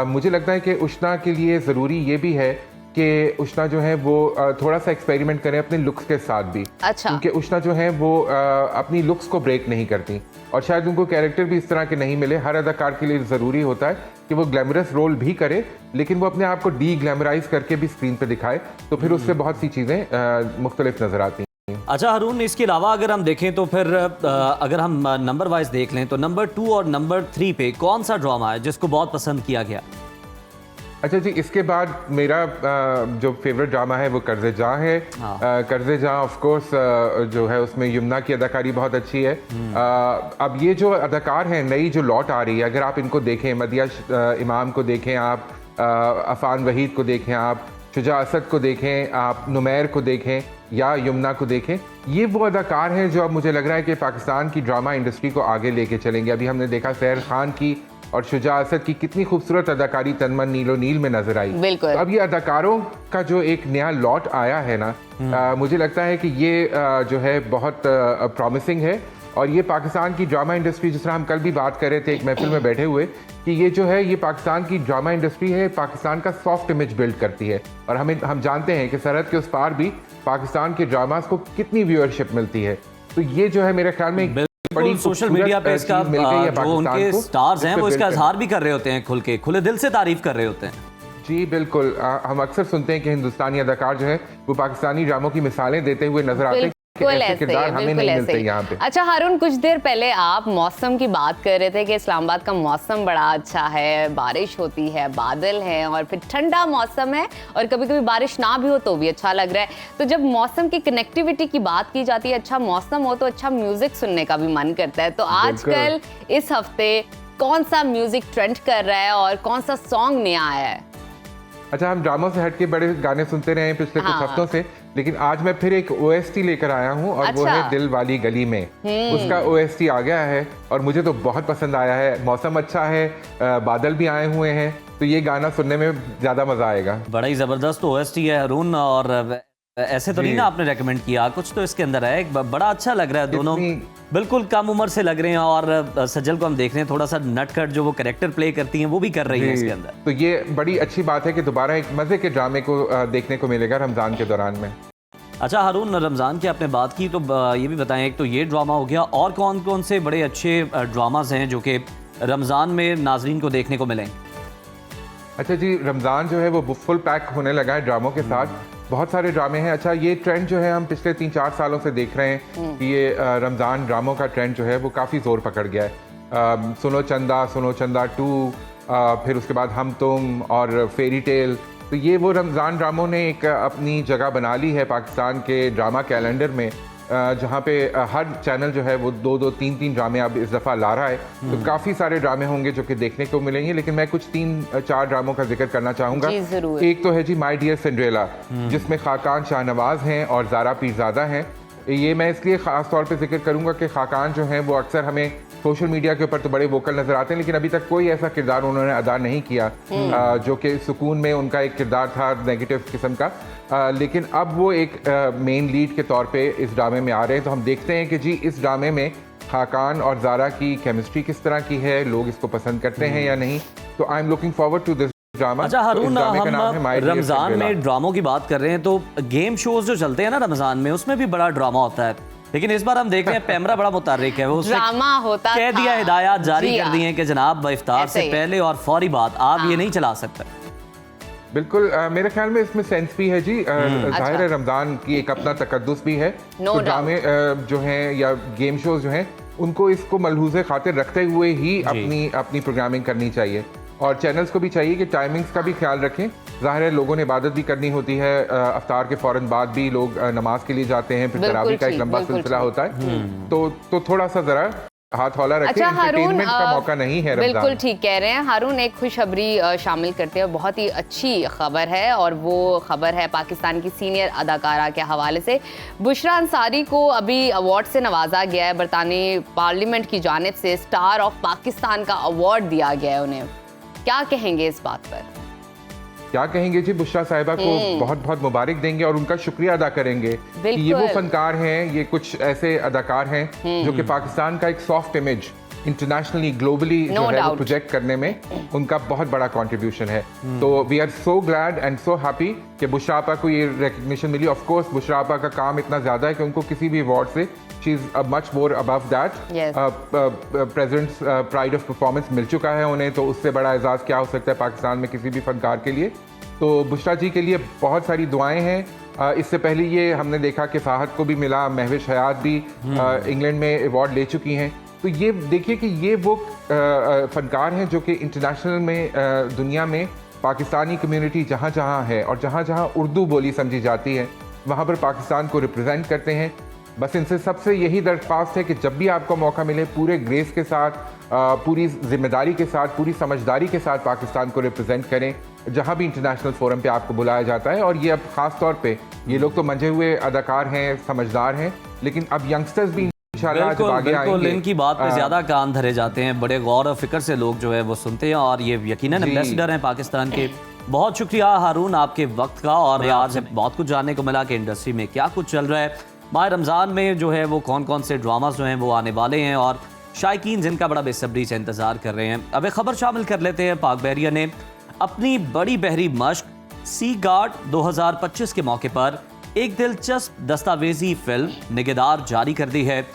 मुझे लगता है कि उशना के लिए ज़रूरी ये भी है कि उशना जो है वो थोड़ा सा एक्सपेरिमेंट करें अपने लुक्स के साथ भी। अच्छा। क्योंकि उशना जो है वो अपनी लुक्स को ब्रेक नहीं करती और शायद उनको कैरेक्टर भी इस तरह के नहीं मिले। हर अदाकार के लिए ज़रूरी होता है कि वो ग्लैमरस रोल भी करे, लेकिन वो अपने आप को डी ग्लैमराइज करके भी स्क्रीन पे दिखाए, तो फिर उससे बहुत सी चीज़ें मुख्तलिफ नज़र आती हैं। अच्छा हारून, इसके अलावा अगर हम देखें तो फिर अगर हम नंबर वाइज देख लें तो नंबर 2 और नंबर 3 पे कौन सा ड्रामा है जिसको बहुत पसंद किया गया? अच्छा जी, इसके बाद मेरा जो फेवरेट ड्रामा है वो कर्ज़े जां है। कर्ज़े जां ऑफ कोर्स जो है उसमें यमुना की अदाकारी बहुत अच्छी है। अब ये जो अदाकार हैं नई जो लौट आ रही है, अगर आप इनको देखें, मदिया इमाम को देखें आप, अफान वहीद को देखें आप, शुजा असद को देखें आप, नुमैर को देखें या यमुना को देखें, ये वो अदाकार हैं जो अब मुझे लग रहा है कि पाकिस्तान की ड्रामा इंडस्ट्री को आगे लेके चलेंगे। अभी हमने देखा सहर खान की और शुजा असद की कितनी खूबसूरत अदाकारी तनमन नीलो नील में नजर आई। बिल्कुल। अब ये अदाकारों का जो एक नया लॉट आया है ना, मुझे लगता है कि ये जो है बहुत प्रॉमिसिंग है और ये पाकिस्तान की ड्रामा इंडस्ट्री, जिस तरह हम कल भी बात कर रहे थे एक महफिल में बैठे हुए, कि ये जो है ये पाकिस्तान की ड्रामा इंडस्ट्री है, पाकिस्तान का सॉफ्ट इमेज बिल्ड करती है। और हम जानते हैं कि सरहद के उस पार भी पाकिस्तान के ड्रामास को कितनी व्यूअरशिप मिलती है। तो ये जो है मेरे ख्याल में बड़ी सोशल मीडिया पे इसका जो उनके स्टार्स हैं वो इसका इजहार भी कर रहे होते हैं, खुले दिल से तारीफ कर रहे होते हैं। जी बिल्कुल, हम अक्सर सुनते हैं कि हिंदुस्तानी अदाकार जो है वो पाकिस्तानी ड्रामों की मिसालें देते हुए नजर आते हैं। अच्छा हारून, कुछ देर पहले आप मौसम की बात कर रहे थे कि इस्लामाबाद का मौसम बड़ा अच्छा है, बारिश होती है, बादल हैं और फिर ठंडा मौसम है और कभी कभी बारिश ना भी हो तो भी अच्छा लग रहा है। तो जब मौसम की कनेक्टिविटी की बात की जाती है, अच्छा मौसम हो तो अच्छा म्यूजिक सुनने का भी मन करता है। तो आजकल इस हफ्ते कौन सा म्यूजिक ट्रेंड कर रहा है और कौन सा सॉन्ग नया आया है? अच्छा, हम ड्रामों से हट के बड़े गाने सुनते रहे हैं पिछले कुछ हफ्तों से, लेकिन आज मैं फिर एक OST लेकर आया हूँ और वो है दिल वाली गली में। उसका OST आ गया है और मुझे तो बहुत पसंद आया है। मौसम अच्छा है, बादल भी आए हुए हैं, तो ये गाना सुनने में ज्यादा मजा आएगा। बड़ा ही जबरदस्त OST है हारून, और ऐसे तो नहीं ना आपने रेकमेंड किया, कुछ तो इसके अंदर है, बड़ा अच्छा लग रहा है। दोनों बिल्कुल कम उम्र से लग रहे हैं और सज्जल को हम देख रहे हैं थोड़ा सा नटखट जो वो कैरेक्टर प्ले करती हैं वो भी कर रही है इसके अंदर। तो ये बड़ी अच्छी बात है कि दोबारा एक मजे के ड्रामे को देखने को मिलेगा रमजान के दौरान में। अच्छा हारून, रमज़ान की आपने बात की तो ये भी बताएं, एक तो ये ड्रामा हो गया, और कौन कौन से बड़े अच्छे ड्रामाज हैं जो कि रमज़ान में नाजरीन को देखने को मिलें? अच्छा जी, रमज़ान जो है वो फुल पैक होने लगा है ड्रामों के साथ, बहुत सारे ड्रामे हैं। अच्छा, ये ट्रेंड जो है हम पिछले 3-4 सालों से देख रहे हैं कि ये रमज़ान ड्रामों का ट्रेंड जो है वो काफ़ी ज़ोर पकड़ गया है। सुनो चंदा 2, फिर उसके बाद हम तुम और फेरी टेल, तो ये वो रमज़ान ड्रामों ने एक अपनी जगह बना ली है पाकिस्तान के ड्रामा कैलेंडर में, जहाँ पे हर चैनल जो है वो 2-2, 3-3 ड्रामे अब इस दफ़ा ला रहा है। तो काफ़ी सारे ड्रामे होंगे जो कि देखने को मिलेंगे, लेकिन मैं कुछ 3-4 ड्रामों का जिक्र करना चाहूँगा। एक तो है जी माय डियर सिंड्रेला, जिसमें खाकान शाहनवाज हैं और ज़ारा पीरज़ादा हैं। ये मैं इसलिए ख़ास तौर पे जिक्र करूँगा कि खाकान जो हैं वो अक्सर हमें सोशल मीडिया के ऊपर तो बड़े वोकल नज़र आते हैं, लेकिन अभी तक कोई ऐसा किरदार उन्होंने अदा नहीं किया जो कि सुकून में उनका एक किरदार था नेगेटिव किस्म का, लेकिन अब वो एक मेन लीड के तौर पे इस ड्रामे में आ रहे हैं। तो हम देखते हैं कि जी इस ड्रामे में खाकान और ज़ारा की केमिस्ट्री किस तरह की है, लोग इसको पसंद करते हैं या नहीं। तो I am looking forward to this drama. अच्छा हारून, हम रमज़ान में ड्रामों की बात कर रहे हैं तो गेम शोज जो चलते हैं ना रमज़ान में, उसमें भी बड़ा ड्रामा होता है, लेकिन इस बार हम देख रहे हैं पैमरा बड़ा मुतर्रिक है, वो ड्रामा होता कह दिया, हिदायत जारी कर दी है कि जनाब इफ्तार से पहले और फौरी बाद आप ये नहीं चला सकते। बिल्कुल मेरे ख्याल में इसमें सेंस भी है जी। जाहिर है रमज़ान की एक अपना तकद्दुस भी है। No तो ड्रामे जो हैं या गेम शोज जो हैं उनको इसको मलहूज़े खातिर रखते हुए ही अपनी प्रोग्रामिंग करनी चाहिए, और चैनल्स को भी चाहिए कि टाइमिंग्स का भी ख्याल रखें। ज़ाहिर है लोगों ने इबादत भी करनी होती है, अफ्तार के फ़ौरन बाद भी लोग नमाज के लिए जाते हैं, फिर तरावी का एक लंबा सिलसिला होता है, तो थोड़ा सा ज़रा हाथ हौला रखें। अच्छा हारून, एंटरटेनमेंट का मौका नहीं है रमज़ान। बिल्कुल ठीक कह रहे हैं हारून। एक खुशखबरी शामिल करते हैं, बहुत ही अच्छी खबर है, और वो खबर है पाकिस्तान की सीनियर अदाकारा के हवाले से। बुशरा अंसारी को अभी अवार्ड से नवाजा गया है, बरतानी पार्लियामेंट की जानिब से स्टार ऑफ पाकिस्तान का अवार्ड दिया गया है उन्हें। क्या कहेंगे इस बात पर? क्या कहेंगे जी, बुशरा साहिबा को बहुत बहुत मुबारक देंगे और उनका शुक्रिया अदा करेंगे कि ये वो फनकार हैं, ये कुछ ऐसे अदाकार हैं जो कि पाकिस्तान का एक सॉफ्ट इमेज इंटरनेशनली ग्लोबली जो है वो प्रोजेक्ट करने में उनका बहुत बड़ा कंट्रीब्यूशन है। तो we are so glad and so happy कि बुशरा आपा को ये रिकग्निशन मिली। ऑफ कोर्स बुशरा आपा का काम इतना ज़्यादा है कि उनको किसी भी अवार्ड से she is much more above that. President's Pride of Performance मिल चुका है उन्हें, तो उससे बड़ा एजाज़ क्या हो सकता है पाकिस्तान में किसी भी फनकार के लिए। तो बुशरा जी के लिए बहुत सारी दुआएं हैं। इससे पहले ये हमने देखा कि फाहद को भी मिला, महविश हयात भी इंग्लैंड में अवार्ड ले चुकी हैं। तो ये देखिए कि ये वो फनकार हैं जो कि इंटरनेशनल में दुनिया में पाकिस्तानी कम्युनिटी जहाँ जहाँ है और जहाँ जहाँ उर्दू बोली समझी जाती है वहाँ पर पाकिस्तान को रिप्रेजेंट करते हैं। बस इनसे सबसे यही दरख्वास्त है कि जब भी आपको मौका मिले पूरे ग्रेस के साथ, पूरी जिम्मेदारी के साथ, पूरी समझदारी के साथ पाकिस्तान को रिप्रेजेंट करें जहाँ भी इंटरनेशनल फोरम पे आपको बुलाया जाता है। और ये अब ख़ास तौर पे ये लोग तो मंझे हुए अदाकार हैं, समझदार हैं, लेकिन अब यंगस्टर्स भी बिल्कुल इनकी बात पे ज्यादा कान धरे जाते हैं, बड़े गौर और फिक्र से लोग जो है वो सुनते हैं, और ये यकीनन एम्बेसडर हैं पाकिस्तान के। बहुत शुक्रिया हारून आपके वक्त का, और आज बहुत कुछ जानने को मिला कि इंडस्ट्री में क्या कुछ चल रहा है। माह रमज़ान में जो है वो कौन कौन से ड्रामास जो हैं वो आने वाले हैं, और शायकीन जिनका बड़ा बेसब्री से इंतज़ार कर रहे हैं। अब एक खबर शामिल कर लेते हैं। पाक बहरिया ने अपनी बड़ी बहरी मश्क सी गार्ड 2025 के मौके पर एक दिलचस्प दस्तावेजी फिल्म निगहदार जारी कर दी है।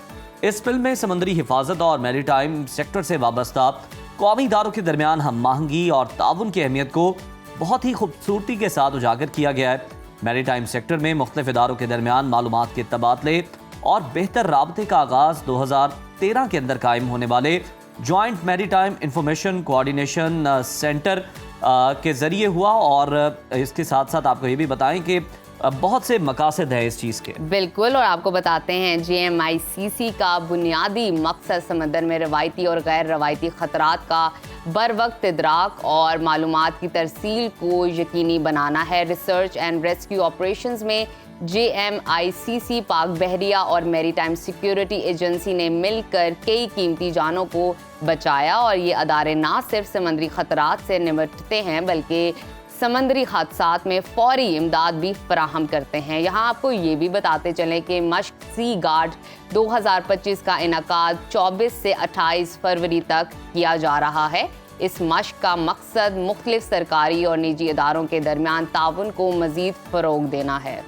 इस फिल्म में समुद्री हिफाजत और मैरीटाइम सेक्टर से वाबस्ता कौमी इदारों के दरमियान हम आहंगी और ताउन की अहमियत को बहुत ही खूबसूरती के साथ उजागर किया गया है। मैरीटाइम सेक्टर में मुख्तलिफ इदारों के दरमियान मालूमात के तबादले और बेहतर राबते का आगाज़ 2013 के अंदर कायम होने वाले joint maritime information coordination centre के ज़रिए हुआ। और इसके साथ साथ आपको ये भी बताएं कि बहुत से मकासद है इस चीज़ के। बिल्कुल, और आपको बताते हैं GMICC का बुनियादी मकसद समंदर में रवायती और गैर रवायती ख़तरात का बर वक्त इदराक और मालूमात की तरसील को यकीनी बनाना है। रिसर्च एंड रेस्क्यू ऑपरेशंस में GMICC, पाक बहरिया और मैरीटाइम सिक्योरिटी एजेंसी ने मिलकर कई कीमती जानों को बचाया, और ये अदारे ना सिर्फ समंदरी ख़तरात से निपटते हैं बल्कि समंदरी हादसात में फौरी इमदाद भी फराहम करते हैं। यहाँ आपको ये भी बताते चलें कि मश्क सी गार्ड 2025 का इनकाद 24 से 28 फरवरी तक किया जा रहा है। इस मश्क का मकसद मुख्तलिफ सरकारी और निजी इदारों के दरमियान ताउन को मज़ीद फ़रोग देना है।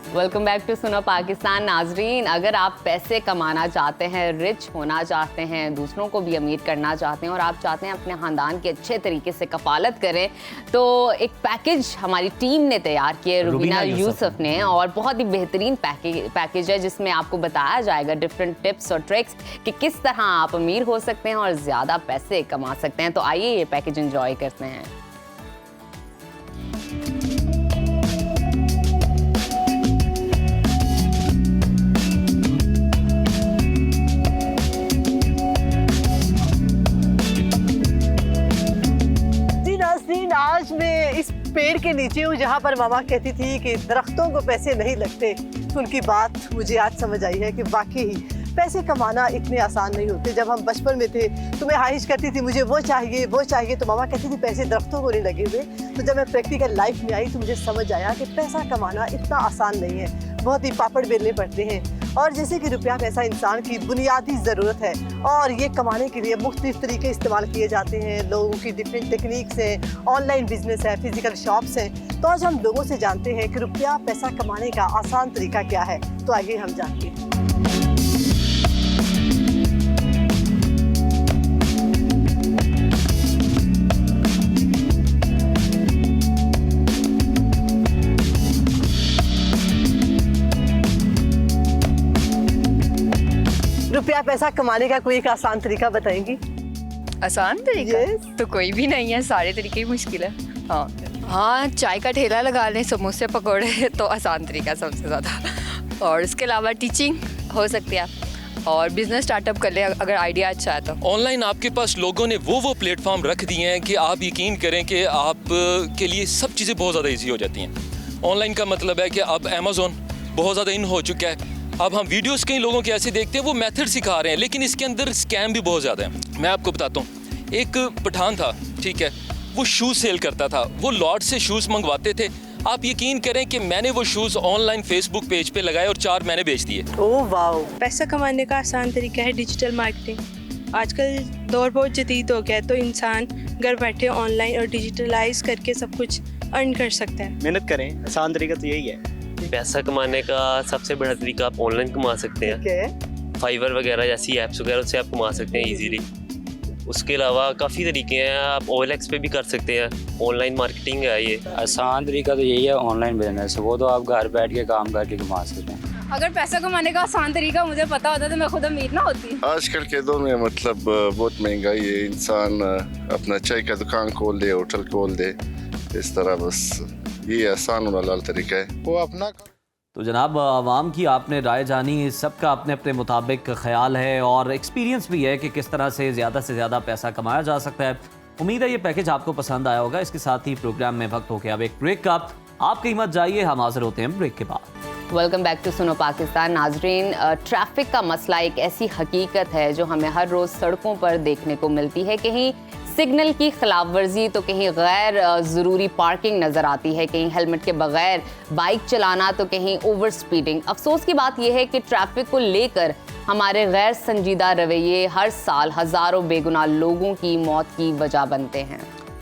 Welcome back to Suno Pakistan. नाजरीन, अगर आप पैसे कमाना चाहते हैं, रिच होना चाहते हैं, दूसरों को भी अमीर करना चाहते हैं और आप चाहते हैं अपने ख़ानदान की अच्छे तरीके से कफालत करें, तो एक पैकेज हमारी टीम ने तैयार किया है, रुबीना यूसुफ ने, और बहुत ही बेहतरीन पैकेज है जिसमें आपको बताया जाएगा डिफरेंट टिप्स और ट्रिक्स कि किस तरह आप अमीर हो सकते हैं और ज़्यादा पैसे कमा सकते हैं। तो आइए ये पैकेज एंजॉय करते हैं। आज मैं इस पेड़ के नीचे हूँ जहाँ पर मामा कहती थी कि दरख्तों को पैसे नहीं लगते। तो उनकी बात मुझे आज समझ आई है कि वाकई पैसे कमाना इतने आसान नहीं होते। जब हम बचपन में थे तो मैं ख्वाहिश करती थी मुझे वो चाहिए तो मामा कहती थी पैसे दरख्तों को नहीं लगे हुए। तो जब मैं प्रैक्टिकल लाइफ में आई तो मुझे समझ आया कि पैसा कमाना इतना आसान नहीं है, बहुत ही पापड़ बेलने पड़ते हैं। और जैसे कि रुपया पैसा इंसान की बुनियादी ज़रूरत है और ये कमाने के लिए मुख्तलिफ तरीके इस्तेमाल किए जाते हैं। लोगों की डिफरेंट टेक्निक्स हैं, ऑनलाइन बिजनेस है, फिजिकल शॉप्स हैं। तो आज हम लोगों से जानते हैं कि रुपया पैसा कमाने का आसान तरीका क्या है। तो आइए हम जानते हैं। रुपया पैसा कमाने का कोई एक आसान तरीका बताएंगी? आसान तरीका Yes. तो कोई भी नहीं है, सारे तरीके ही मुश्किल है। हाँ हाँ, चाय का ठेला लगा लें, समोसे पकौड़े तो आसान तरीका सबसे ज़्यादा। और इसके अलावा टीचिंग हो सकती है और बिजनेस स्टार्टअप कर लें अगर आइडिया अच्छा है तो। ऑनलाइन आपके पास लोगों ने वो प्लेटफॉर्म रख दिए हैं कि आप यकीन करें कि आप के लिए सब चीज़ें बहुत ज़्यादा ईजी हो जाती हैं। ऑनलाइन का मतलब है कि अब अमेज़ोन बहुत ज़्यादा इन हो चुका है। अब हम वीडियोस कई लोगों के ऐसे देखते हैं वो मेथड सिखा रहे हैं, लेकिन इसके अंदर स्कैम भी बहुत ज़्यादा है। मैं आपको बताता हूँ, एक पठान था, ठीक है, वो शूज़ सेल करता था, वो लॉर्ड से शूज़ मंगवाते थे। आप यकीन करें कि मैंने वो शूज़ ऑनलाइन फेसबुक पेज पे लगाए और 4 मैंने बेच दिए। Oh wow. पैसा कमाने का आसान तरीका है डिजिटल मार्केटिंग। आजकल दौर बहुत जदीद हो गया है, तो इंसान घर बैठे ऑनलाइन और डिजिटलाइज करके सब कुछ अर्न कर सकता है। मेहनत करें, आसान तरीका तो यही है। पैसा कमाने का सबसे बड़ा तरीका आप ऑनलाइन कमा सकते हैं। फाइवर वगैरह जैसी ऐप्स वगैरह से आप कमा सकते हैं इजीली। उसके अलावा काफ़ी तरीके हैं, आप OLX पे भी कर सकते हैं, ऑनलाइन मार्केटिंग है ये। आसान तरीका तो यही है ऑनलाइन बिजनेस, वो तो आप घर बैठ के काम करके कमा सकते हैं। अगर पैसा कमाने का आसान तरीका मुझे पता होता तो मैं खुद अमीर ना होती। आजकल के दौर में मतलब बहुत महंगाई है, इंसान अपना चाय का दुकान खोल दे, होटल खोल दे, इस तरह बस ये आसान और हलाल तरीका है वो अपना। तो जनाब, आवाम की आपने राय जानी, सबका अपने अपने मुताबिक ख्याल है और एक्सपीरियंस भी है कि किस तरह से ज़्यादा पैसा कमाया जा सकता है। उम्मीद है ये पैकेज आपको पसंद आया होगा। इसके साथ ही प्रोग्राम में वक्त हो गया अब एक ब्रेक का। आप कहीं मत जाइए, हम हाजिर होते हैं ब्रेक के बाद। Welcome back to Suno Pakistan. नाजरीन, ट्रैफिक का मसला एक ऐसी हकीकत है जो हमें हर रोज़ सड़कों पर देखने को मिलती है। कहीं सिग्नल की खिलाफ वर्जी तो कहीं गैर ज़रूरी पार्किंग नज़र आती है, कहीं हेलमेट के बगैर बाइक चलाना तो कहीं ओवर स्पीडिंग। अफसोस की बात यह है कि ट्रैफिक को लेकर हमारे गैर संजीदा रवैये हर साल हज़ारों बेगुनाह लोगों की मौत की वजह बनते हैं।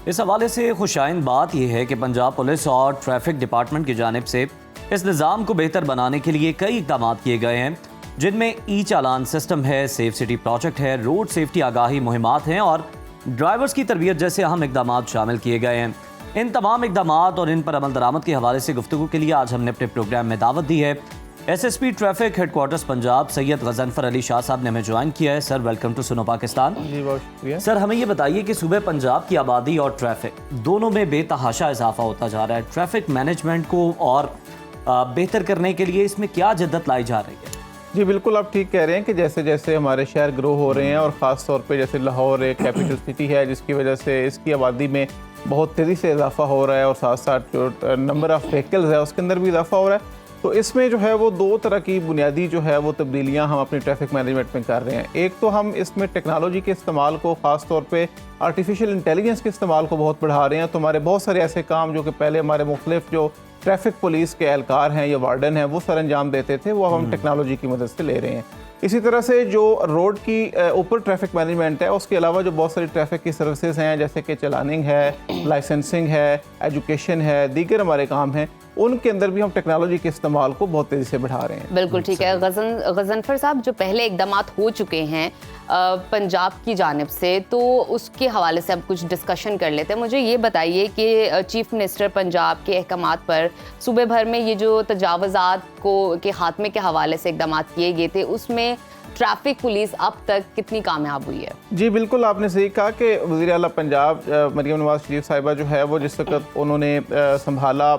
इस हवाले से खुशाइन बात यह है कि पंजाब पुलिस और ट्रैफिक डिपार्टमेंट की जानिब से इस निज़ाम को बेहतर बनाने के लिए कई इक़दाम किए गए हैं, जिनमें ई चालान सिस्टम है, सेफ सिटी प्रोजेक्ट है, रोड सेफ्टी आगाही मुहिमात हैं और ड्राइवर्स की तरबियत जैसे अहम इक़दाम शामिल किए गए हैं। इन तमाम इक़दाम और इन पर अमल दरामद के हवाले से गुफ्तगू के लिए आज हमने अपने प्रोग्राम में दावत दी है। SSP traffic headquarters Punjab Syed Ghazanfar Ali Shah साहब ने हमें ज्वाइन किया है। Sir, welcome to Suno Pakistan. जी बहुत शुक्रिया। सर, हमें ये बताइए कि सूबे पंजाब की आबादी और ट्रैफिक दोनों में बेतहाशा इजाफा होता जा रहा है। ट्रैफिक मैनेजमेंट को और बेहतर करने के लिए इसमें क्या जद्दत लाई जा रही है? जी बिल्कुल, आप ठीक कह रहे हैं कि जैसे जैसे हमारे शहर ग्रो हो रहे हैं और ख़ास तौर पे जैसे लाहौर एक कैपिटल सिटी है जिसकी वजह से इसकी आबादी में बहुत तेज़ी से इजाफा हो रहा है और साथ साथ जो नंबर ऑफ़ व्हीकल्स है उसके अंदर भी इजाफा हो रहा है। तो इसमें जो है वो 2 तरह की बुनियादी जो है वो तब्दीलियाँ हम अपनी ट्रैफिक मैनेजमेंट में कर रहे हैं। एक तो हम इसमें टेक्नोलॉजी के इस्तेमाल को, ख़ास तौर पे आर्टिफिशियल इंटेलिजेंस के इस्तेमाल को बहुत बढ़ा रहे हैं। तो हमारे बहुत सारे ऐसे काम जो कि पहले हमारे मुख्तलिफ जो ट्रैफिक पुलिस के एहलकार हैं या वार्डन हैं वो सर अंजाम देते थे, वो अब हम टेक्नोलॉजी की मदद से ले रहे हैं। इसी तरह से जो रोड की ऊपर ट्रैफिक मैनेजमेंट है उसके अलावा जो बहुत सारी ट्रैफिक की सर्विसेज हैं जैसे कि चलानिंग है, लाइसेंसिंग है, एजुकेशन है, दीगर हमारे काम हैं, उनके अंदर भी हम टेक्नोलॉजी के इस्तेमाल को बहुत तेज़ी से बढ़ा रहे हैं। बिल्कुल ठीक है। गजनफर साहब, जो पहले इकदाम हो चुके हैं पंजाब की जानिब से, तो उसके हवाले से अब कुछ डिस्कशन कर लेते हैं। मुझे ये बताइए कि चीफ मिनिस्टर पंजाब के अहकामात पर सूबे भर में ये जो तजावज़ात के खात्मे के हवाले से इकदाम किए गए थे, उसमें ट्रैफिक पुलिस अब तक कितनी कामयाब हुई है? जी बिल्कुल, आपने सही कहा कि वज़ीर आला पंजाब मरियम नवाज शरीफ साहिबा जो है वो जिस वक्त उन्होंने संभाला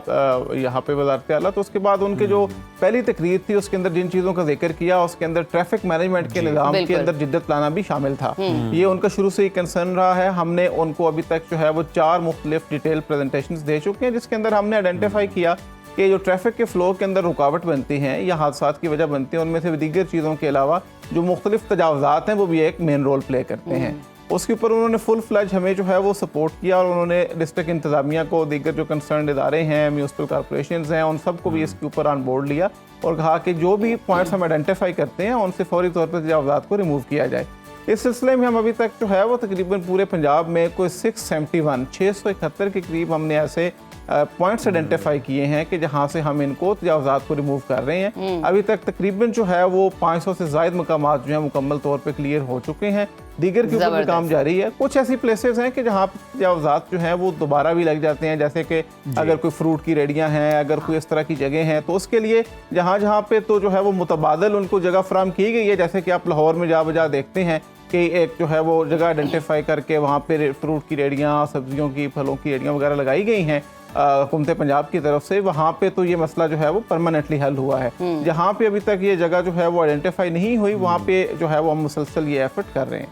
यहाँ पे वज़ारत आला, तो उसके बाद उनके जो पहली तकरीर थी उसके अंदर जिन चीज़ों का जिक्र किया उसके अंदर ट्रैफिक मैनेजमेंट के निज़ाम के अंदर जिद्दत लाना भी शामिल था। ये उनका शुरू से ही कंसर्न रहा है। हमने उनको अभी तक जो है वो 4 मुख्तलिफ डिटेल प्रेजेंटेशन दे चुके हैं जिसके अंदर हमने आइडेंटिफाई किया कि जो ट्रैफिक के फ़्लो के अंदर रुकावट बनती हैं या हादसात की वजह बनती हैं, उनमें से दीगर चीज़ों के अलावा जो मुख्तलिफ तजावज़ात हैं वो भी एक मेन रोल प्ले करते हैं। उसके ऊपर उन्होंने फुल फ्लैज हमें जो है वो सपोर्ट किया और उन्होंने डिस्ट्रिक्ट इंतज़ामिया को, दीगर जो कंसर्न इदारे हैं, म्यूनसिपल कॉर्पोरेशन हैं, उन सबको भी इसके ऊपर ऑन बोर्ड लिया और कहा कि जो भी पॉइंट्स हम आइडेंटिफाई करते हैं उनसे फौरी तौर पर तजावज़ात को रिमूव किया जाए। इस सिलसिले में हम अभी तक जो है वो तकरीबन पूरे पंजाब में कोई 671 के करीब हमने ऐसे पॉइंट्स आइडेंटिफाई किए हैं कि जहाँ से हम इनको तजावुज़ात को रिमूव कर रहे हैं। अभी तक तकरीबन जो है वो 500 से ज़ायद मकामात जो है मुकम्मल तौर पे क्लियर हो चुके हैं। दीगर के ऊपर भी काम जारी है। कुछ ऐसी प्लेसेस हैं कि जहाँ तजावुज़ात जो हैं वो दोबारा भी लग जाते हैं, जैसे कि अगर कोई फ्रूट की रेडियाँ हैं, अगर कोई इस तरह की जगह हैं, तो उसके लिए जहाँ जहाँ पे तो जो है वो मुतबादल उनको जगह फराहम की गई है। जैसे कि आप लाहौर में जा बजा देखते हैं कि एक जो है वो जगह आइडेंटिफाई करके वहाँ पे फ्रूट की रेडियाँ, सब्जियों की, फलों की रेडियाँ वगैरह लगाई गई हैं हुकूमत पंजाब की तरफ से। वहाँ पे तो ये मसला जो है वो परमानेंटली हल हुआ है। जहाँ पे अभी तक ये जगह जो है वो आइडेंटिफाई नहीं हुई, वहाँ पे जो है वो हम मुसलसल ये एफर्ट कर रहे हैं।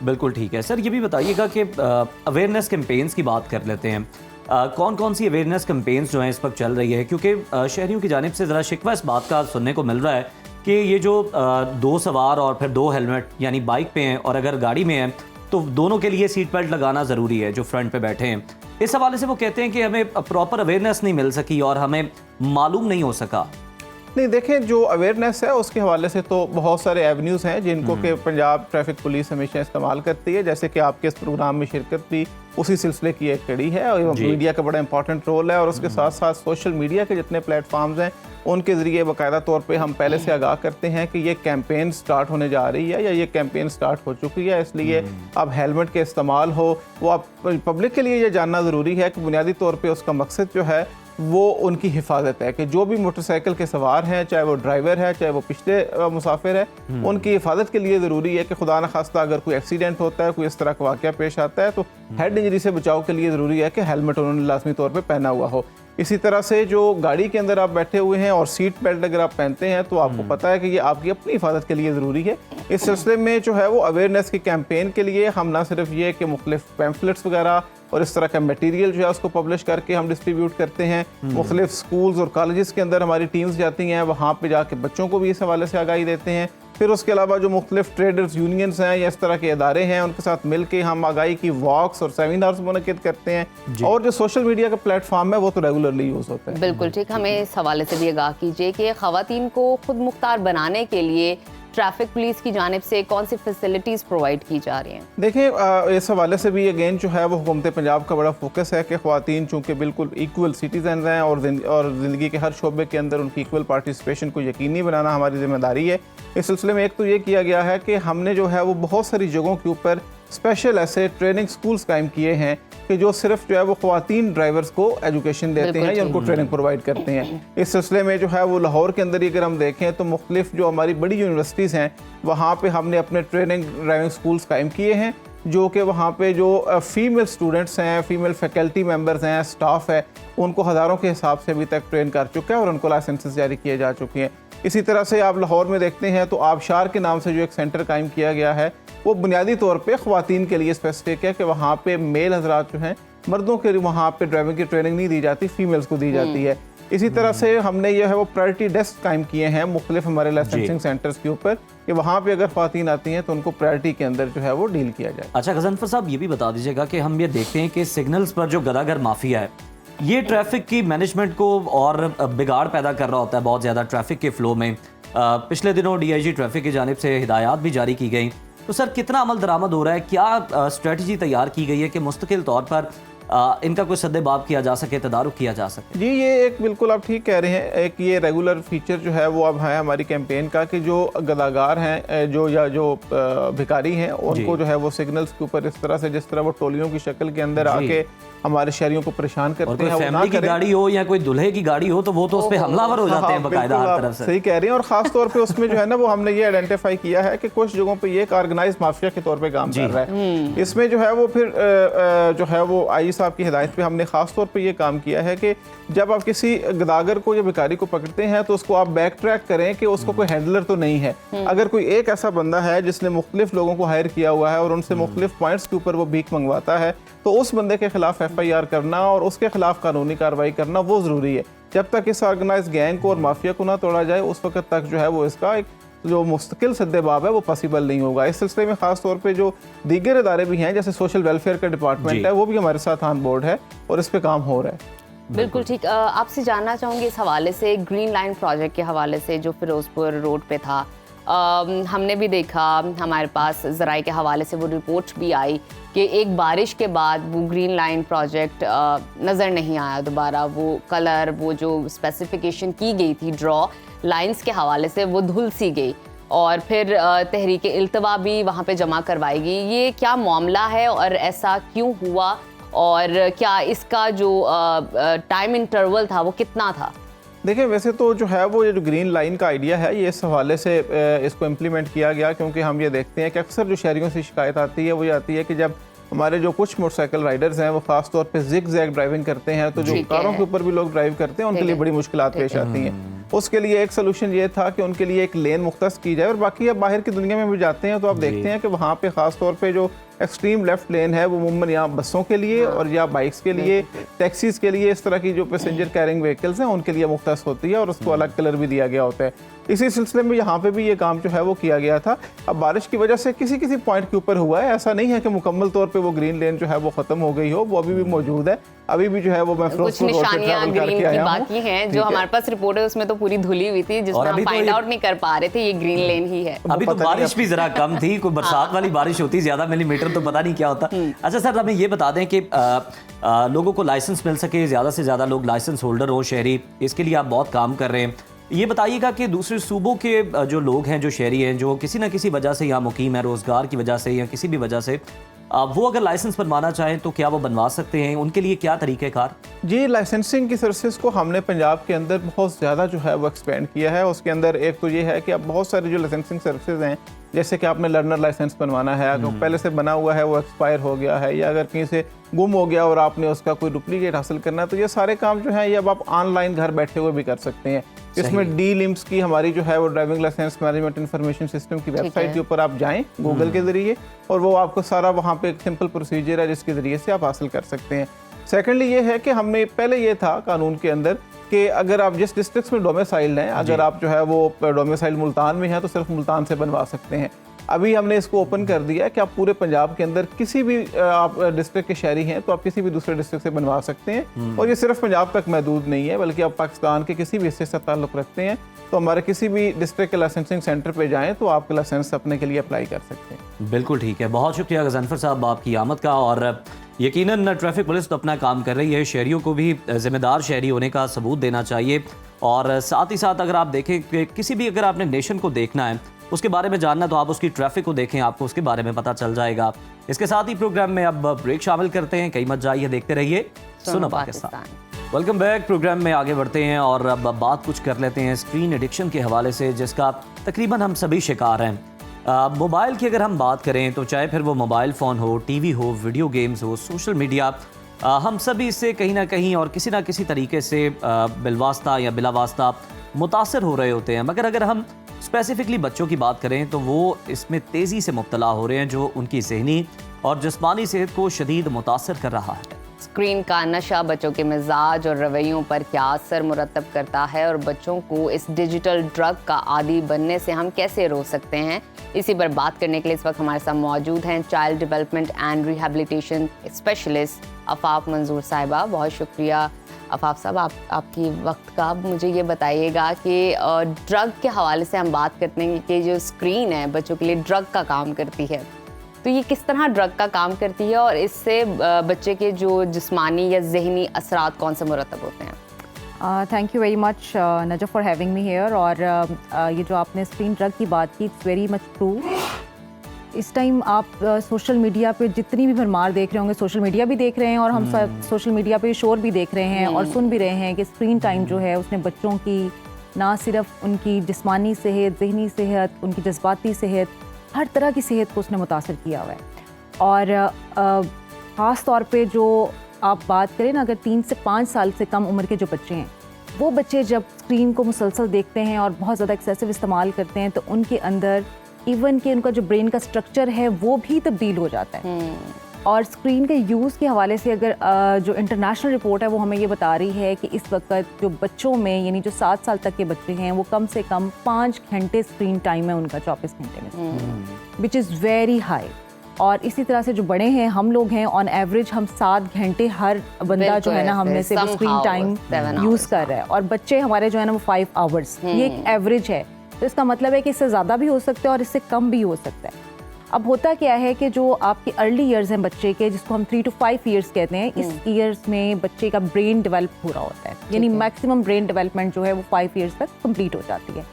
बिल्कुल ठीक है सर, ये भी बताइएगा कि अवेयरनेस कैंपेन्स की बात कर लेते हैं। कौन कौन सी अवेयरनेस कैंपेन्स जो हैं इस वक्त चल रही है, क्योंकि शहरियों की जानिब से ज़रा शिकवा इस बात का सुनने को मिल रहा है कि ये जो 2 सवार और फिर 2 हेलमेट यानी बाइक पे हैं और अगर गाड़ी में हैं तो दोनों के लिए सीट बेल्ट लगाना ज़रूरी है जो फ्रंट पे बैठे हैं। इस हवाले से वो कहते हैं कि हमें प्रॉपर अवेयरनेस नहीं मिल सकी और हमें मालूम नहीं हो सका। नहीं, देखें, जो अवेयरनेस है उसके हवाले से तो बहुत सारे एवेन्यूज़ हैं जिनको कि पंजाब ट्रैफिक पुलिस हमेशा इस्तेमाल करती है। जैसे कि आपके इस प्रोग्राम में शिरकत भी उसी सिलसिले की एक कड़ी है और मीडिया का बड़ा इंपॉर्टेंट रोल है। और उसके साथ साथ सोशल मीडिया के जितने प्लेटफॉर्म्स हैं उनके ज़रिए बाकायदा तौर पे हम पहले से आगाह करते हैं कि ये कैंपेन स्टार्ट होने जा रही है या ये कैंपेन स्टार्ट हो चुकी है, इसलिए अब हेलमेट के इस्तेमाल हो वो आप पब्लिक के लिए ये जानना ज़रूरी है कि बुनियादी तौर पे उसका मकसद जो है वो उनकी हिफाजत है। कि जो भी मोटरसाइकिल के सवार हैं, चाहे वो ड्राइवर है, चाहे वो पिछले मुसाफिर है, उनकी हिफाजत के लिए ज़रूरी है कि खुदा न खास्ता अगर कोई एक्सीडेंट होता है, कोई इस तरह का वाक़या पेश आता है तो हेड इंजरी से बचाव के लिए ज़रूरी है कि हेलमेट उन्होंने लाजमी तौर पर पहना हुआ हो। इसी तरह से जो गाड़ी के अंदर आप बैठे हुए हैं और सीट बेल्ट अगर आप पहनते हैं तो आपको पता है कि ये आपकी अपनी हिफाजत के लिए ज़रूरी है। इस सिलसिले में जो है वो अवेयरनेस की कैंपेन के लिए हम ना सिर्फ ये कि मुख्तलिफ पैम्फलेट्स वगैरह और इस तरह का मटेरियल जो है उसको पब्लिश करके हम डिस्ट्रीब्यूट करते हैं। मुख्तलिफ स्कूल्स और कॉलेजेस के अंदर हमारी टीम्स जाती हैं, वहाँ पे जाके बच्चों को भी इस हवाले से आगाही देते हैं। फिर उसके अलावा जो मुख्तलिफ ट्रेडर्स यूनियंस हैं या इस तरह के इदारे हैं उनके साथ मिल के हम आगाही की वॉक्स और सेमिनार्स मुनक़िद करते हैं। और जो सोशल मीडिया का प्लेटफॉर्म है वो तो रेगुलरली यूज़ होता है। बिल्कुल ठीक। हमें इस हवाले से भी आगाह कीजिए कि ख़वातीन को खुद मुख्तार बनाने के लिए ट्रैफिक पुलिस की जानिब से कौन सी फैसिलिटीज़ प्रोवाइड की जा रही हैं? देखिए, इस हवाले से भी अगेन जो है वो हुकूमत पंजाब का बड़ा फोकस है कि ख़वातीन चूँकि बिल्कुल इक्वल सिटीज़न हैं और ज़िंदगी के हर शोबे के अंदर उनकी इक्वल पार्टिसिपेशन को यकीनी बनाना हमारी ज़िम्मेदारी है। इस सिलसिले में एक तो ये किया गया है कि हमने जो है वो बहुत सारी जगहों के ऊपर स्पेशल ऐसे ट्रेनिंग स्कूल्स कायम किए हैं कि जो सिर्फ जो है वो ख़वातीन ड्राइवर्स को एजुकेशन देते हैं या उनको ट्रेनिंग प्रोवाइड करते हैं। इस सिलसिले में जो है वो लाहौर के अंदर ही अगर हम देखें तो मुख्तलिफ जो हमारी बड़ी यूनिवर्सिटीज़ हैं वहाँ पे हमने अपने ट्रेनिंग ड्राइविंग स्कूल्स कायम किए हैं, जो कि वहाँ पे जो फीमेल स्टूडेंट्स हैं, फीमेल फैकल्टी मेंबर्स हैं, स्टाफ है, उनको हज़ारों के हिसाब से अभी तक ट्रेन कर चुका है और उनको लाइसेंसेस जारी किए जा चुके हैं। इसी तरह से आप लाहौर में देखते हैं तो आबशार के नाम से जो एक सेंटर कायम किया गया है वो बुनियादी तौर पे ख़वातीन के लिए स्पेसिफिक है कि वहाँ पे मेल हजरात जो हैं मर्दों के वहाँ पे ड्राइविंग की ट्रेनिंग नहीं दी जाती, फीमेल्स को दी जाती है। इसी तरह से हमने यह है वो प्रायोरिटी डेस्क कायम किए हैं मुख्तलिफ हमारे लाइसेंसिंग सेंटर्स के ऊपर कि वहाँ पे अगर ख़वातीन आती हैं तो उनको प्रायोरिटी के अंदर जो है वो डील किया जाए। अच्छा गज़नफ़र साहब, ये भी बता दीजिएगा कि हम ये देखते हैं कि सिग्नल्स पर जो गदागर माफिया है ये ट्रैफिक की मैनेजमेंट को और बिगाड़ पैदा कर रहा होता है बहुत ज़्यादा ट्रैफिक के फ़्लो में। पिछले दिनों DIG ट्रैफिक की जानिब से हिदायत भी जारी की गई, तो सर कितना अमल दरामद हो रहा है? क्या स्ट्रेटजी तैयार की गई है कि मुस्तकिल तौर पर इनका कोई सद्देबाब किया जा सके, तदारुक किया जा सके? जी, ये एक बिल्कुल आप ठीक कह रहे हैं। एक ये रेगुलर फीचर जो है वो अब है हमारी कैंपेन का कि जो गदागार हैं जो भिखारी हैं उनको जो है वो सिग्नल्स के ऊपर इस तरह से जिस तरह वो टोलियों की शक्ल के अंदर आके हमारे शहरियों को परेशान करते हैं, फैमिली की गाड़ी हो या कोई दूल्हे की गाड़ी हो तो वो तो उस पर हमलावर हो जाते हैं बाकायदा हर तरफ से। सही कह रही हैं। और ख़ास तौर पे उसमें जो है ना वो हमने ये आइडेंटिफाई किया है कि कुछ जगहों पे ये एक ऑर्गेनाइज माफिया के तौर पे काम कर रहा है। इसमें जो है वो फिर जो है वो IG साहब की हिदायत पे हमने ख़ास तौर पे ये काम किया है कि जब आप किसी गदागर को या भिखारी को पकड़ते हैं तो उसको आप बैक ट्रैक करें कि उसको कोई हैंडलर तो नहीं है। अगर कोई एक ऐसा बंदा है जिसने मुख्तलिफ लोगों को हायर किया हुआ है और उनसे मुख्तलिफ पॉइंट्स के ऊपर वो भीख मंगवाता है तो उस बंदे के खिलाफ FIR करना और उसके खिलाफ कानूनी कार्रवाई करना वो ज़रूरी है। जब तक इस ऑर्गेनाइज गैंग को और माफिया को ना तोड़ा जाए उस वक्त तक जो है वो इसका एक जो मुस्तकिल सद्देबाब है वो पॉसिबल नहीं होगा। इस सिलसिले में ख़ास तौर पे जो दीगर इदारे भी हैं जैसे सोशल वेलफेयर का डिपार्टमेंट है वो भी हमारे साथ ऑन बोर्ड है और इस पे काम हो रहा है। बिल्कुल ठीक। आपसे जानना चाहूँगी इस हवाले से ग्रीन लाइन प्रोजेक्ट के हवाले से जो फिरोजपुर रोड पे था, हमने भी देखा, हमारे पास ज़राए के हवाले से वो रिपोर्ट भी आई कि एक बारिश के बाद वो ग्रीन लाइन प्रोजेक्ट नज़र नहीं आया दोबारा। वो कलर, वो जो स्पेसिफिकेशन की गई थी ड्रॉ लाइंस के हवाले से, वो धुल सी गई और फिर तहरीक इल्तवा भी वहाँ पे जमा करवाएगी। ये क्या मामला है और ऐसा क्यों हुआ, और क्या इसका जो टाइम इंटरवल था वो कितना था? देखिए, वैसे तो जो है वो ये जो ग्रीन लाइन का आइडिया है, ये इस हवाले से इसको इम्प्लीमेंट किया गया क्योंकि हम ये देखते हैं कि अक्सर जो शहरियों से शिकायत आती है वो ये आती है कि जब हमारे जो कुछ मोटरसाइकिल राइडर्स हैं वो खास तौर पे जिग जैग ड्राइविंग करते हैं, तो जो कारों के ऊपर भी लोग ड्राइव करते हैं उनके लिए बड़ी मुश्किलात पेश आती हैं। उसके लिए एक सोल्यूशन ये था कि उनके लिए एक लेन मुख्तस की जाए। और बाकी अब बाहर की दुनिया में भी जाते हैं तो आप देखते हैं कि वहाँ पे खास तौर पे जो एक्सट्रीम लेफ्ट लेन है वो मुमूमन यहाँ बसों के लिए और या बाइक्स के लिए, टैक्सीज के लिए, इस तरह की जो पैसेंजर कैरिंग व्हीकल्स हैं उनके लिए मुख्तस होती है और उसको अलग कलर भी दिया गया होता है। इसी सिलसिले में यहाँ पे भी ये काम जो है वो किया गया था। अब बारिश की वजह से किसी किसी पॉइंट के ऊपर हुआ है, ऐसा नहीं है कि मुकम्मल तौर पे वो ग्रीन लेन जो है वो खत्म हो गई हो, वो अभी भी मौजूद है। अभी भी जो है वो मैं कुछ निशानियां ग्रीन की बाकी हैं। जो हमारे पास रिपोर्ट है उसमें तो पूरी धुली हुई थी, जिसमें हम फाइंड आउट नहीं कर पा रहे थे ये ग्रीन लेन ही है। अभी तो बारिश भी जरा कम थी, कोई बरसात वाली बारिश होती, ज्यादा मिलीमीटर तो पता नहीं क्या होता। अच्छा सर, हमें ये बता दें कि लोगों को लाइसेंस मिल सके, ज्यादा से ज्यादा लोग लाइसेंस होल्डर हो शहरी, इसके लिए आप बहुत काम कर रहे हैं। ये बताइएगा कि दूसरे सूबों के जो लोग हैं, जो शहरी हैं, जो किसी न किसी वजह से यहाँ मुकीम है, रोजगार की वजह से या किसी भी वजह से, वो अगर लाइसेंस बनवाना चाहें तो क्या वो बनवा सकते हैं? उनके लिए क्या तरीक़ेकार? जी, लाइसेंसिंग की सर्विसेज को हमने पंजाब के अंदर बहुत ज़्यादा जो है वो एक्सपेंड किया है। उसके अंदर एक तो ये है कि अब बहुत सारी जो लाइसेंसिंग सर्विसेज हैं, जैसे कि आपने लर्नर लाइसेंस बनवाना है, अगर पहले से बना हुआ है वो एक्सपायर हो गया है, या अगर कहीं से गुम हो गया और आपने उसका कोई डुप्लीकेट हासिल करना है, तो ये सारे काम जो हैं ये अब आप ऑनलाइन घर बैठे हुए भी कर सकते हैं। इसमें डी लिम्स की हमारी जो है वो driving licence management information system की वेबसाइट के ऊपर आप जाएं गूगल के ज़रिए, और वो आपको सारा वहाँ पे एक सिंपल प्रोसीजर है जिसके ज़रिए से आप हासिल कर सकते हैं। सेकेंडली ये है कि हमने पहले ये था कानून के अंदर कि अगर आप जिस डिस्ट्रिक्ट में डोमिसाइल्ड हैं, अगर आप जो है वो डोमिसाइल्ड मुल्तान में हैं तो सिर्फ मुल्तान से बनवा सकते हैं। अभी हमने इसको ओपन कर दिया है कि आप पूरे पंजाब के अंदर किसी भी आप डिस्ट्रिक्ट के शहरी हैं तो आप किसी भी दूसरे डिस्ट्रिक्ट से बनवा सकते हैं। और ये सिर्फ पंजाब तक महदूद नहीं है, बल्कि आप पाकिस्तान के किसी भी हिस्से से ताल्लुक़ रखते हैं तो हमारे किसी भी डिस्ट्रिक्ट के लाइसेंसिंग सेंटर पे जाएं तो आप लाइसेंस अपने के लिए अप्लाई कर सकते हैं। बिल्कुल ठीक है, बहुत शुक्रिया गज़नफ़र साहब आपकी आमद का। और यकीनन ट्रैफिक पुलिस तो अपना काम कर रही है, शहरियों को भी ज़िम्मेदार शहरी होने का सबूत देना चाहिए। और साथ ही साथ अगर आप देखें कि किसी भी, अगर आपने नेशन को देखना है, उसके बारे में जानना, तो आप उसकी ट्रैफिक को देखें, आपको उसके बारे में पता चल जाएगा। इसके साथ ही प्रोग्राम में अब ब्रेक शामिल करते हैं, कहीं मत जाइए, देखते रहिए सुनो पाकिस्तान। Welcome back. प्रोग्राम में आगे बढ़ते हैं और अब बात कुछ कर लेते हैं स्क्रीन एडिक्शन के हवाले से, जिसका तकरीबन हम सभी शिकार हैं। मोबाइल की अगर हम बात करें तो चाहे फिर वो मोबाइल फ़ोन हो, टीवी हो, वीडियो गेम्स हो, सोशल मीडिया, हम सभी इससे कहीं ना कहीं और किसी ना किसी तरीके से बिलवास्ता या बिलावास्ता मुतासर हो रहे होते हैं। मगर अगर हम स्पेसिफिकली बच्चों की बात करें तो वो इसमें तेज़ी से मुब्तला हो रहे हैं, जो उनकी ज़हनी और जिस्मानी सेहत को शदीद मुतासर कर रहा है। स्क्रीन का नशा बच्चों के मिजाज और रवैयों पर क्या असर मुरतब करता है, और बच्चों को इस डिजिटल ड्रग का आदी बनने से हम कैसे रोक सकते हैं, इसी पर बात करने के लिए इस वक्त हमारे साथ मौजूद हैं child development and rehabilitation specialist Afaq Manzoor sahiba. बहुत शुक्रिया आफाक साहब आपकी वक्त का। मुझे ये बताइएगा कि ड्रग के हवाले से हम बात करते हैं कि जो स्क्रीन है बच्चों के लिए ड्रग का काम करती है, तो ये किस तरह ड्रग का काम करती है और इससे बच्चे के जो जिस्मानी या ज़हनी असरात कौन से मुरतब होते हैं? Thank you very much Najaf for having me here. और ये जो आपने स्क्रीन ड्रग की बात की, इट्स वेरी मच ट्रू। इस टाइम आप सोशल मीडिया पे जितनी भी भरमार देख रहे होंगे, सोशल मीडिया भी देख रहे हैं और हम सोशल मीडिया पे शोर भी देख रहे हैं और सुन भी रहे हैं कि स्क्रीन टाइम जो है उसने बच्चों की ना सिर्फ उनकी जिस्मानी सेहत, ज़हनी सेहत, उनकी जज्बाती सेहत, हर तरह की सेहत को उसने मुतासर किया हुआ है। और ख़ास तौर पे जो आप बात करें ना, अगर 3 से 5 साल से कम उम्र के जो बच्चे हैं, वो बच्चे जब स्क्रीन को मुसलसल देखते हैं और बहुत ज़्यादा एक्सेसिव इस्तेमाल करते हैं तो उनके अंदर इवन कि उनका जो ब्रेन का स्ट्रक्चर है वो भी तब्दील हो जाता है। और स्क्रीन के यूज़ के हवाले से अगर जो इंटरनेशनल रिपोर्ट है वो हमें ये बता रही है कि इस वक्त जो बच्चों में, यानी जो 7 साल तक के बच्चे हैं, वो कम से कम 5 घंटे स्क्रीन टाइम है उनका 24 घंटे में, विच इज़ वेरी हाई। और इसी तरह से जो बड़े हैं, हम लोग हैं, ऑन एवरेज हम 7 घंटे हर बंदा जो है ना हम में से वो स्क्रीन टाइम यूज़ कर रहा है, और बच्चे हमारे जो है ना वो 5 आवर्स, ये एक एवरेज है। तो इसका मतलब है कि इससे ज़्यादा भी हो सकता है और इससे कम भी हो सकता है। अब होता क्या है कि जो आपके अर्ली ईयर्स हैं बच्चे के, जिसको हम 3 to 5 ईयर्स कहते हैं, इस ईयर्स में बच्चे का ब्रेन डेवलप हो रहा होता है, यानी मैक्सिमम ब्रेन डेवलपमेंट जो है वो 5 ईयर्स तक कंप्लीट हो जाती है।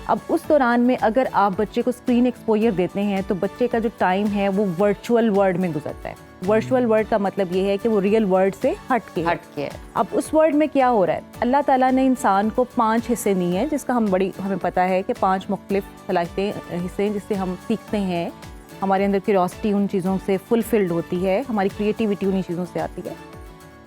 अब उस दौरान में अगर आप बच्चे को स्क्रीन एक्सपोजर देते हैं तो बच्चे का जो टाइम है वो वर्चुअल वर्ल्ड में गुजरता है। वर्चुअल वर्ल्ड का मतलब ये है कि वो रियल वर्ल्ड से हट के है। अब उस वर्ल्ड में क्या हो रहा है, अल्लाह ताला ने इंसान को 5 हिस्से दिए हैं, जिसका हमें पता है कि 5 मुख्तलिफ सलाहियतें हिस्से हैं जिससे हम सीखते हैं, हमारे अंदर क्यूरियोसिटी उन चीज़ों से फुलफिल्ड होती है, हमारी क्रिएटिविटी उन्हीं चीज़ों से आती है।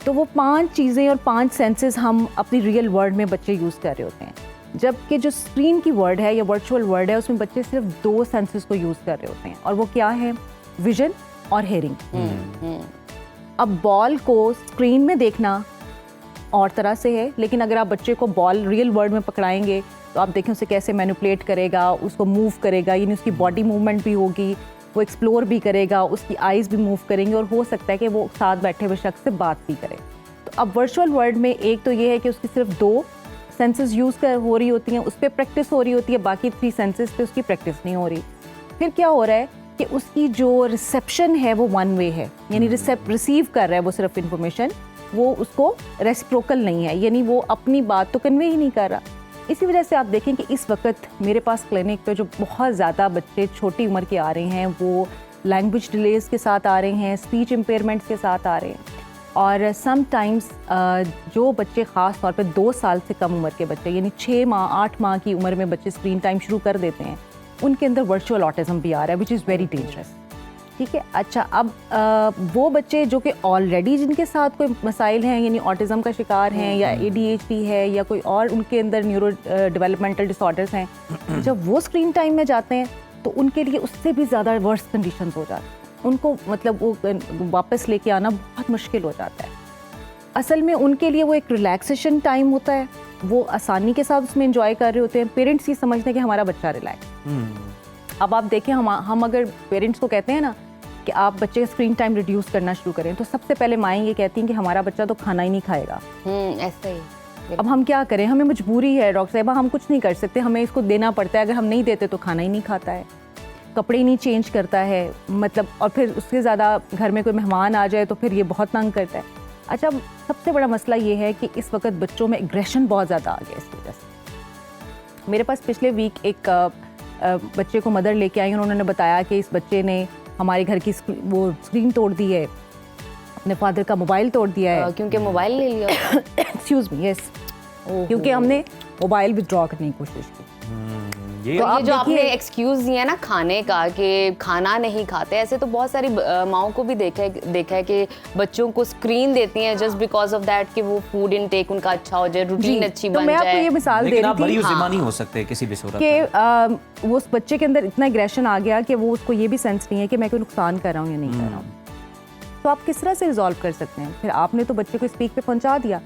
तो वो 5 चीज़ें और 5 सेंसेस हम अपनी रियल वर्ल्ड में बच्चे यूज़ कर रहे होते हैं, जबकि जो स्क्रीन की वर्ल्ड है या वर्चुअल वर्ल्ड है उसमें बच्चे सिर्फ 2 सेंसेस को यूज़ कर रहे होते हैं, और वो क्या है, विजन और हेयरिंग। अब बॉल को स्क्रीन में देखना और तरह से है, लेकिन अगर आप बच्चे को बॉल रियल वर्ल्ड में पकड़ाएंगे तो आप देखें उसे कैसे मैनिपुलेट करेगा, उसको मूव करेगा, यानी उसकी बॉडी मूवमेंट भी होगी, वो एक्सप्लोर भी करेगा, उसकी आइज़ भी मूव करेंगे और हो सकता है कि वो साथ बैठे हुए शख्स से बात भी करे। तो अब वर्चुअल वर्ल्ड में एक तो ये है कि उसकी सिर्फ 2 सेंसेस यूज़ हो रही होती हैं, उस पर प्रैक्टिस हो रही होती है, बाकी 3 सेंसेस पे उसकी प्रैक्टिस नहीं हो रही। फिर क्या हो रहा है कि उसकी जो रिसेप्शन है वो 1 वे है, यानी रिसीव कर रहा है वो सिर्फ इन्फॉर्मेशन, वो उसको रेसिप्रोकल नहीं है, यानी वो अपनी बात तो कन्वे ही नहीं कर रहा। इसी वजह से आप देखें कि इस वक्त मेरे पास क्लिनिक पे जो बहुत ज़्यादा बच्चे छोटी उम्र के आ रहे हैं, वो लैंग्वेज डिलेज़ के साथ आ रहे हैं, स्पीच इम्पेयरमेंट्स के साथ आ रहे हैं, और समटाइम्स जो बच्चे ख़ास तौर पे 2 साल से कम उम्र के बच्चे, यानी 6 माह 8 माह की उम्र में बच्चे स्क्रीन टाइम शुरू कर देते हैं, उनके अंदर वर्चुअल ऑटिज़म भी आ रहा है, विच इज़ वेरी डेंजरस। ठीक है, अच्छा, अब वो बच्चे जो कि ऑलरेडी जिनके साथ कोई मसाइल हैं, यानी ऑटिज़म का शिकार हैं या ADHD है या कोई और उनके अंदर न्यूरो डेवलपमेंटल डिसऑर्डर्स हैं, जब वो स्क्रीन टाइम में जाते हैं तो उनके लिए उससे भी ज़्यादा वर्स कंडीशंस हो जाती हैं, उनको मतलब वो वापस लेके आना बहुत मुश्किल हो जाता है। असल में उनके लिए वो एक रिलैक्सेशन टाइम होता है, वो आसानी के साथ उसमें एंजॉय कर रहे होते हैं। पेरेंट्स ये समझते हैं कि हमारा बच्चा रिलैक्स। अब आप देखें, हम अगर पेरेंट्स को कहते हैं ना कि आप बच्चे का स्क्रीन टाइम रिड्यूस करना शुरू करें, तो सबसे पहले माएँ ये कहती हैं कि हमारा बच्चा तो खाना ही नहीं खाएगा। ऐसा ही। अब हम क्या करें, हमें मजबूरी है डॉक्टर साहिबा, हम कुछ नहीं कर सकते, हमें इसको देना पड़ता है, अगर हम नहीं देते तो खाना ही नहीं खाता है, कपड़े ही नहीं चेंज करता है, मतलब, और फिर उससे ज़्यादा घर में कोई मेहमान आ जाए तो फिर ये बहुत तंग करता है। अच्छा, सबसे बड़ा मसला ये है कि इस वक्त बच्चों में एग्रेशन बहुत ज़्यादा आ गया इस वजह से। मेरे पास पिछले वीक एक बच्चे को मदर लेके आई, उन्होंने बताया कि इस बच्चे ने हमारे घर की वो स्क्रीन तोड़ दी है, अपने फादर का मोबाइल तोड़ दिया है, क्योंकि मोबाइल ले लिया। एक्सक्यूज मी, यस, क्योंकि हमने मोबाइल विथड्रॉ करने की कोशिश की। तो ये जो आपने एक्सक्यूज दिया ना खाने का कि खाना नहीं खाते, ऐसे तो बहुत सारी माओं को भी देखा है कि बच्चों को स्क्रीन देती हैं जस्ट बिकॉज ऑफ दैट कि वो फूड इनटेक उनका अच्छा हो जाए, रूटीन अच्छी बन जाए। मैं आपको ये मिसाल दे रही थी, नहीं हो सकते किसी भी सूरत कि वो उस बच्चे के अंदर इतना एग्रेशन आ गया कि वो उसको ये भी सेंस नहीं है कि मैं कोई नुकसान कर रहा हूँ या नहीं कर रहा हूँ। तो आप किस तरह से रिजॉल्व कर सकते हैं? फिर आपने तो बच्चे को स्पीक पे पहुंचा दिया,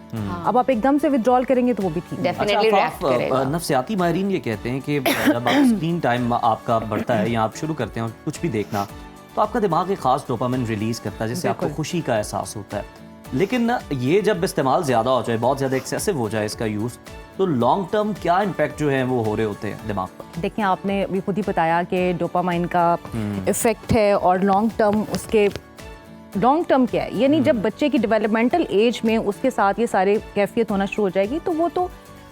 अब आप एकदम से विथड्रॉल करेंगे तो वो भी ठीक डेफिनेटली रिएक्ट करेगा। नफ्सियाती माहिरीन ये कहते हैं कि जब आप स्क्रीन टाइम आपका बढ़ता है या आप शुरू करते हैं कुछ भी देखना, तो आपका दिमाग एक खास डोपामिन रिलीज करता है जिससे आपको खुशी का एहसास होता है। लेकिन ये जब इस्तेमाल ज़्यादा हो जाए, बहुत ज़्यादा एक्सेसिव हो जाए इसका यूज़, तो लॉन्ग टर्म क्या इम्पैक्ट जो है वो हो रहे होते हैं दिमाग पर? देखिए, आपने अभी खुद ही बताया कि डोपामाइन का इफेक्ट है, और लॉन्ग टर्म क्या है, यानी जब बच्चे की डेवलपमेंटल एज में उसके साथ ये सारे कैफियत होना शुरू हो जाएगी, तो वो तो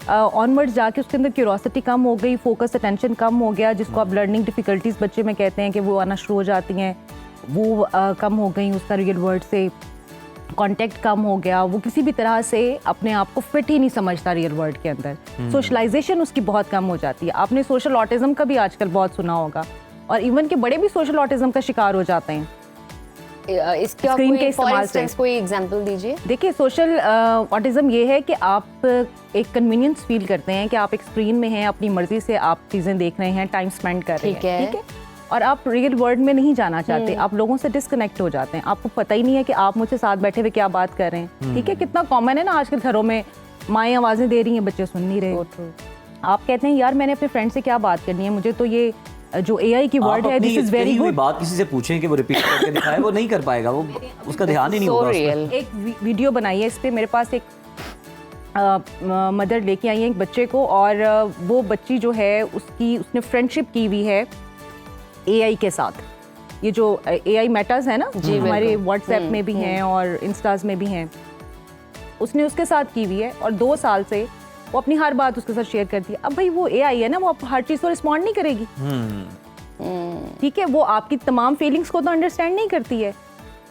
ऑनवर्ड्स जाके उसके अंदर क्यूरोसिटी कम हो गई, फोकस अटेंशन कम हो गया, जिसको आप लर्निंग डिफ़िकल्टीज़ बच्चे में कहते हैं कि वो आना शुरू हो जाती हैं, वो कम हो गई, उसका रियल वर्ल्ड से कांटेक्ट कम हो गया, वो किसी भी तरह से अपने आप को फिट ही नहीं समझता रियल वर्ल्ड के अंदर, सोशलाइजेशन उसकी बहुत कम हो जाती है। आपने सोशल ऑटिज्म का भी आजकल बहुत सुना होगा, और इवन के बड़े भी सोशल ऑटिज्म का शिकार हो जाते हैं। इसका स्क्रीन के इस्तेमाल से कोई एग्जांपल दीजिए। देखिए, सोशल ऑटिज्म ये है कि आप एक कन्वीनियंस फील करते हैं कि आप एक स्क्रीन में हैं, अपनी मर्जी से आप चीज़ें देख रहे हैं, टाइम स्पेंड कर रहे हैं, ठीक है, और आप रियल वर्ल्ड में नहीं जाना चाहते, आप लोगों से डिस्कनेक्ट हो जाते हैं, आपको पता ही नहीं है कि आप मुझसे साथ बैठे हुए क्या बात कर रहे हैं। ठीक है, कितना कॉमन है ना आजकल घरों में, माएँ आवाज़ें दे रही हैं, बच्चे सुन नहीं रहे। आप कहते हैं यार मैंने अपने फ्रेंड से क्या बात करनी है, मुझे तो ये जो AI की वर्ड है, दिस इज वेरी गुड। बात किसी से पूछें कि वो रिपीट करके दिखाए, वो नहीं कर पाएगा, वो उसका ध्यान ही नहीं होगा। एक वीडियो बनाई है इस पे, मेरे पास एक मदर लेके आई है एक बच्चे को, और वो बच्ची जो है उसने फ्रेंडशिप की हुई है AI के साथ। ये जो AI मेटाज है ना, हमारे व्हाट्सएप में भी हैं और इंस्टाज में भी हैं, उसने उसके साथ की हुई है, और 2 साल से वो अपनी हर बात उसके साथ शेयर करती है। अब भाई वो AI है ना, वो हर चीज़ को रिस्पॉन्ड नहीं करेगी, ठीक है, वो आपकी तमाम फीलिंग्स को तो अंडरस्टैंड नहीं करती है,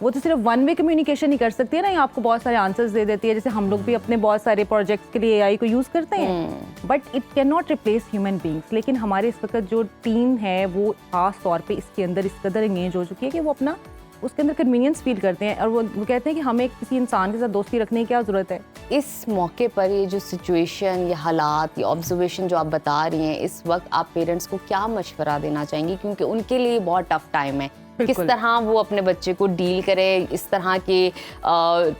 वो तो सिर्फ वन वे कम्युनिकेशन ही कर सकती है ना, ये आपको बहुत सारे आंसर्स दे देती है, जैसे हम लोग भी अपने बहुत सारे प्रोजेक्ट्स के लिए AI को यूज़ करते हैं, but it can not replace human beings. लेकिन हमारे इस वक्त जो टीम है वो खास तौर पे इसके अंदर इस कदर एंगेज हो चुकी है कि वो अपना उसके अंदर कन्वीनियंस फील करते हैं, और वो कहते हैं कि हमें किसी इंसान के साथ दोस्ती रखने की क्या ज़रूरत है। इस मौके पर ये जो सिचुएशन, ये हालात, ये ऑब्जर्वेशन जो आप बता रही हैं, इस वक्त आप पेरेंट्स को क्या मशवरा देना चाहेंगी, क्योंकि उनके लिए बहुत टफ टाइम है, किस तरह वो अपने बच्चे को डील करें इस तरह के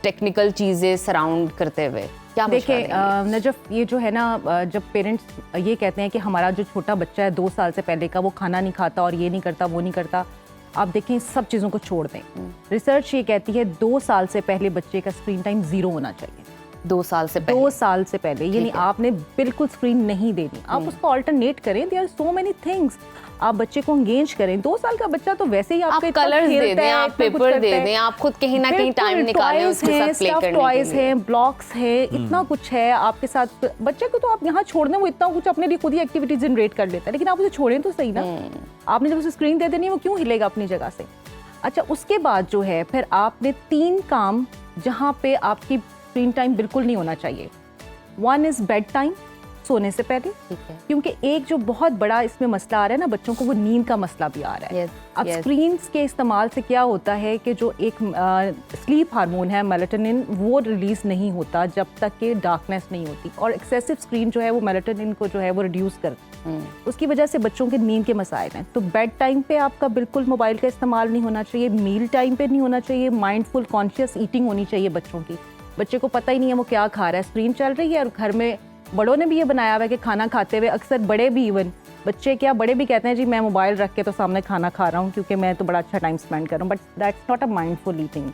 टेक्निकल चीज़ें सराउंड करते हुए? क्या देखिए नजफ, ये जो है ना, जब पेरेंट्स ये कहते हैं कि हमारा जो छोटा बच्चा है 2 साल से पहले का, वो खाना नहीं खाता और ये नहीं करता वो नहीं करता, आप देखें सब चीज़ों को छोड़ दें। रिसर्च ये कहती है 2 साल से पहले बच्चे का स्क्रीन टाइम 0 होना चाहिए। 2 साल से पहले? 2 साल से पहले, यानी आपने बिल्कुल स्क्रीन नहीं देनी, आप उसको ऑल्टरनेट करें। There are so many things, आप बच्चे को एंगेज करें। 2 साल का बच्चा तो वैसे ही आपके कलर्स दे दें, आप पेपर दे दें, आप खुद कहीं ना कहीं टाइम निकालें उसके साथ प्ले करने के लिए। टॉयज हैं, ब्लॉक्स हैं, इतना कुछ है आपके साथ। बच्चे को तो आप यहाँ छोड़ दें, वो इतना कुछ अपने लिए खुद ही एक्टिविटी जनरेट कर लेता है, लेकिन आप उसे छोड़ें तो सही ना। आपने जब उसे स्क्रीन दे देनी है, वो क्यों हिलेगा अपनी जगह से? अच्छा, उसके बाद जो है फिर आपने 3 काम जहाँ पे आपकी स्क्रीन टाइम बिल्कुल नहीं होना चाहिए। 1 इज बेड टाइम, सोने से पहले, क्योंकि एक जो बहुत बड़ा इसमें मसला आ रहा है ना बच्चों को, वो नींद का मसला भी आ रहा है। अब स्क्रीन्स के इस्तेमाल से क्या होता है कि जो एक स्लीप हार्मोन है मेलाटोनिन, वो रिलीज नहीं होता जब तक कि डार्कनेस नहीं होती, और एक्सेसिव स्क्रीन जो है वो मेलाटोनिन को जो है वो रिड्यूस करती है, उसकी वजह से बच्चों के नींद के मसाइल हैं। तो बेड टाइम पे आपका बिल्कुल मोबाइल का इस्तेमाल नहीं होना चाहिए, मील टाइम पे नहीं होना चाहिए, माइंडफुल कॉन्शियस ईटिंग होनी चाहिए बच्चों की। बच्चे को पता ही नहीं है वो क्या खा रहा है, स्क्रीन चल रही है, और घर में बड़ों ने भी ये बनाया हुआ है कि खाना खाते हुए अक्सर बड़े भी, इवन बच्चे क्या, बड़े भी कहते हैं जी मैं मोबाइल रख के तो सामने खाना खा रहा हूँ क्योंकि मैं तो बड़ा अच्छा टाइम स्पेंड कर रहा हूँ, but that's not a mindful eating.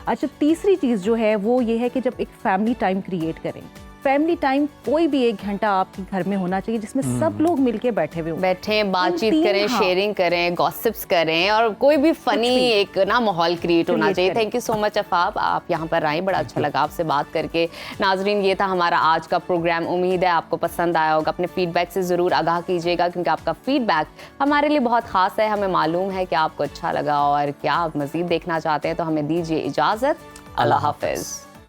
अच्छा, तीसरी चीज़ जो है वो ये है कि जब एक फैमिली टाइम क्रिएट करें, फैमिली टाइम कोई भी 1 घंटा आपके घर में होना चाहिए जिसमें सब लोग मिलके बैठे बातचीत करें, शेयरिंग करें, गॉसिप्स करें, और कोई भी फनी एक ना माहौल क्रिएट होना चाहिए। थैंक यू सो मच अफाब, आप यहाँ पर आए, बड़ा अच्छा लगा आपसे बात करके। नाजरीन, ये था हमारा आज का प्रोग्राम, उम्मीद है आपको पसंद आया होगा। अपने फीडबैक से ज़रूर आगाह कीजिएगा, क्योंकि आपका फीडबैक हमारे लिए बहुत खास है। हमें मालूम है कि आपको अच्छा लगा और क्या आप मज़ीद देखना चाहते हैं, तो हमें दीजिए इजाज़त। अल्लाह हाफ़िज़।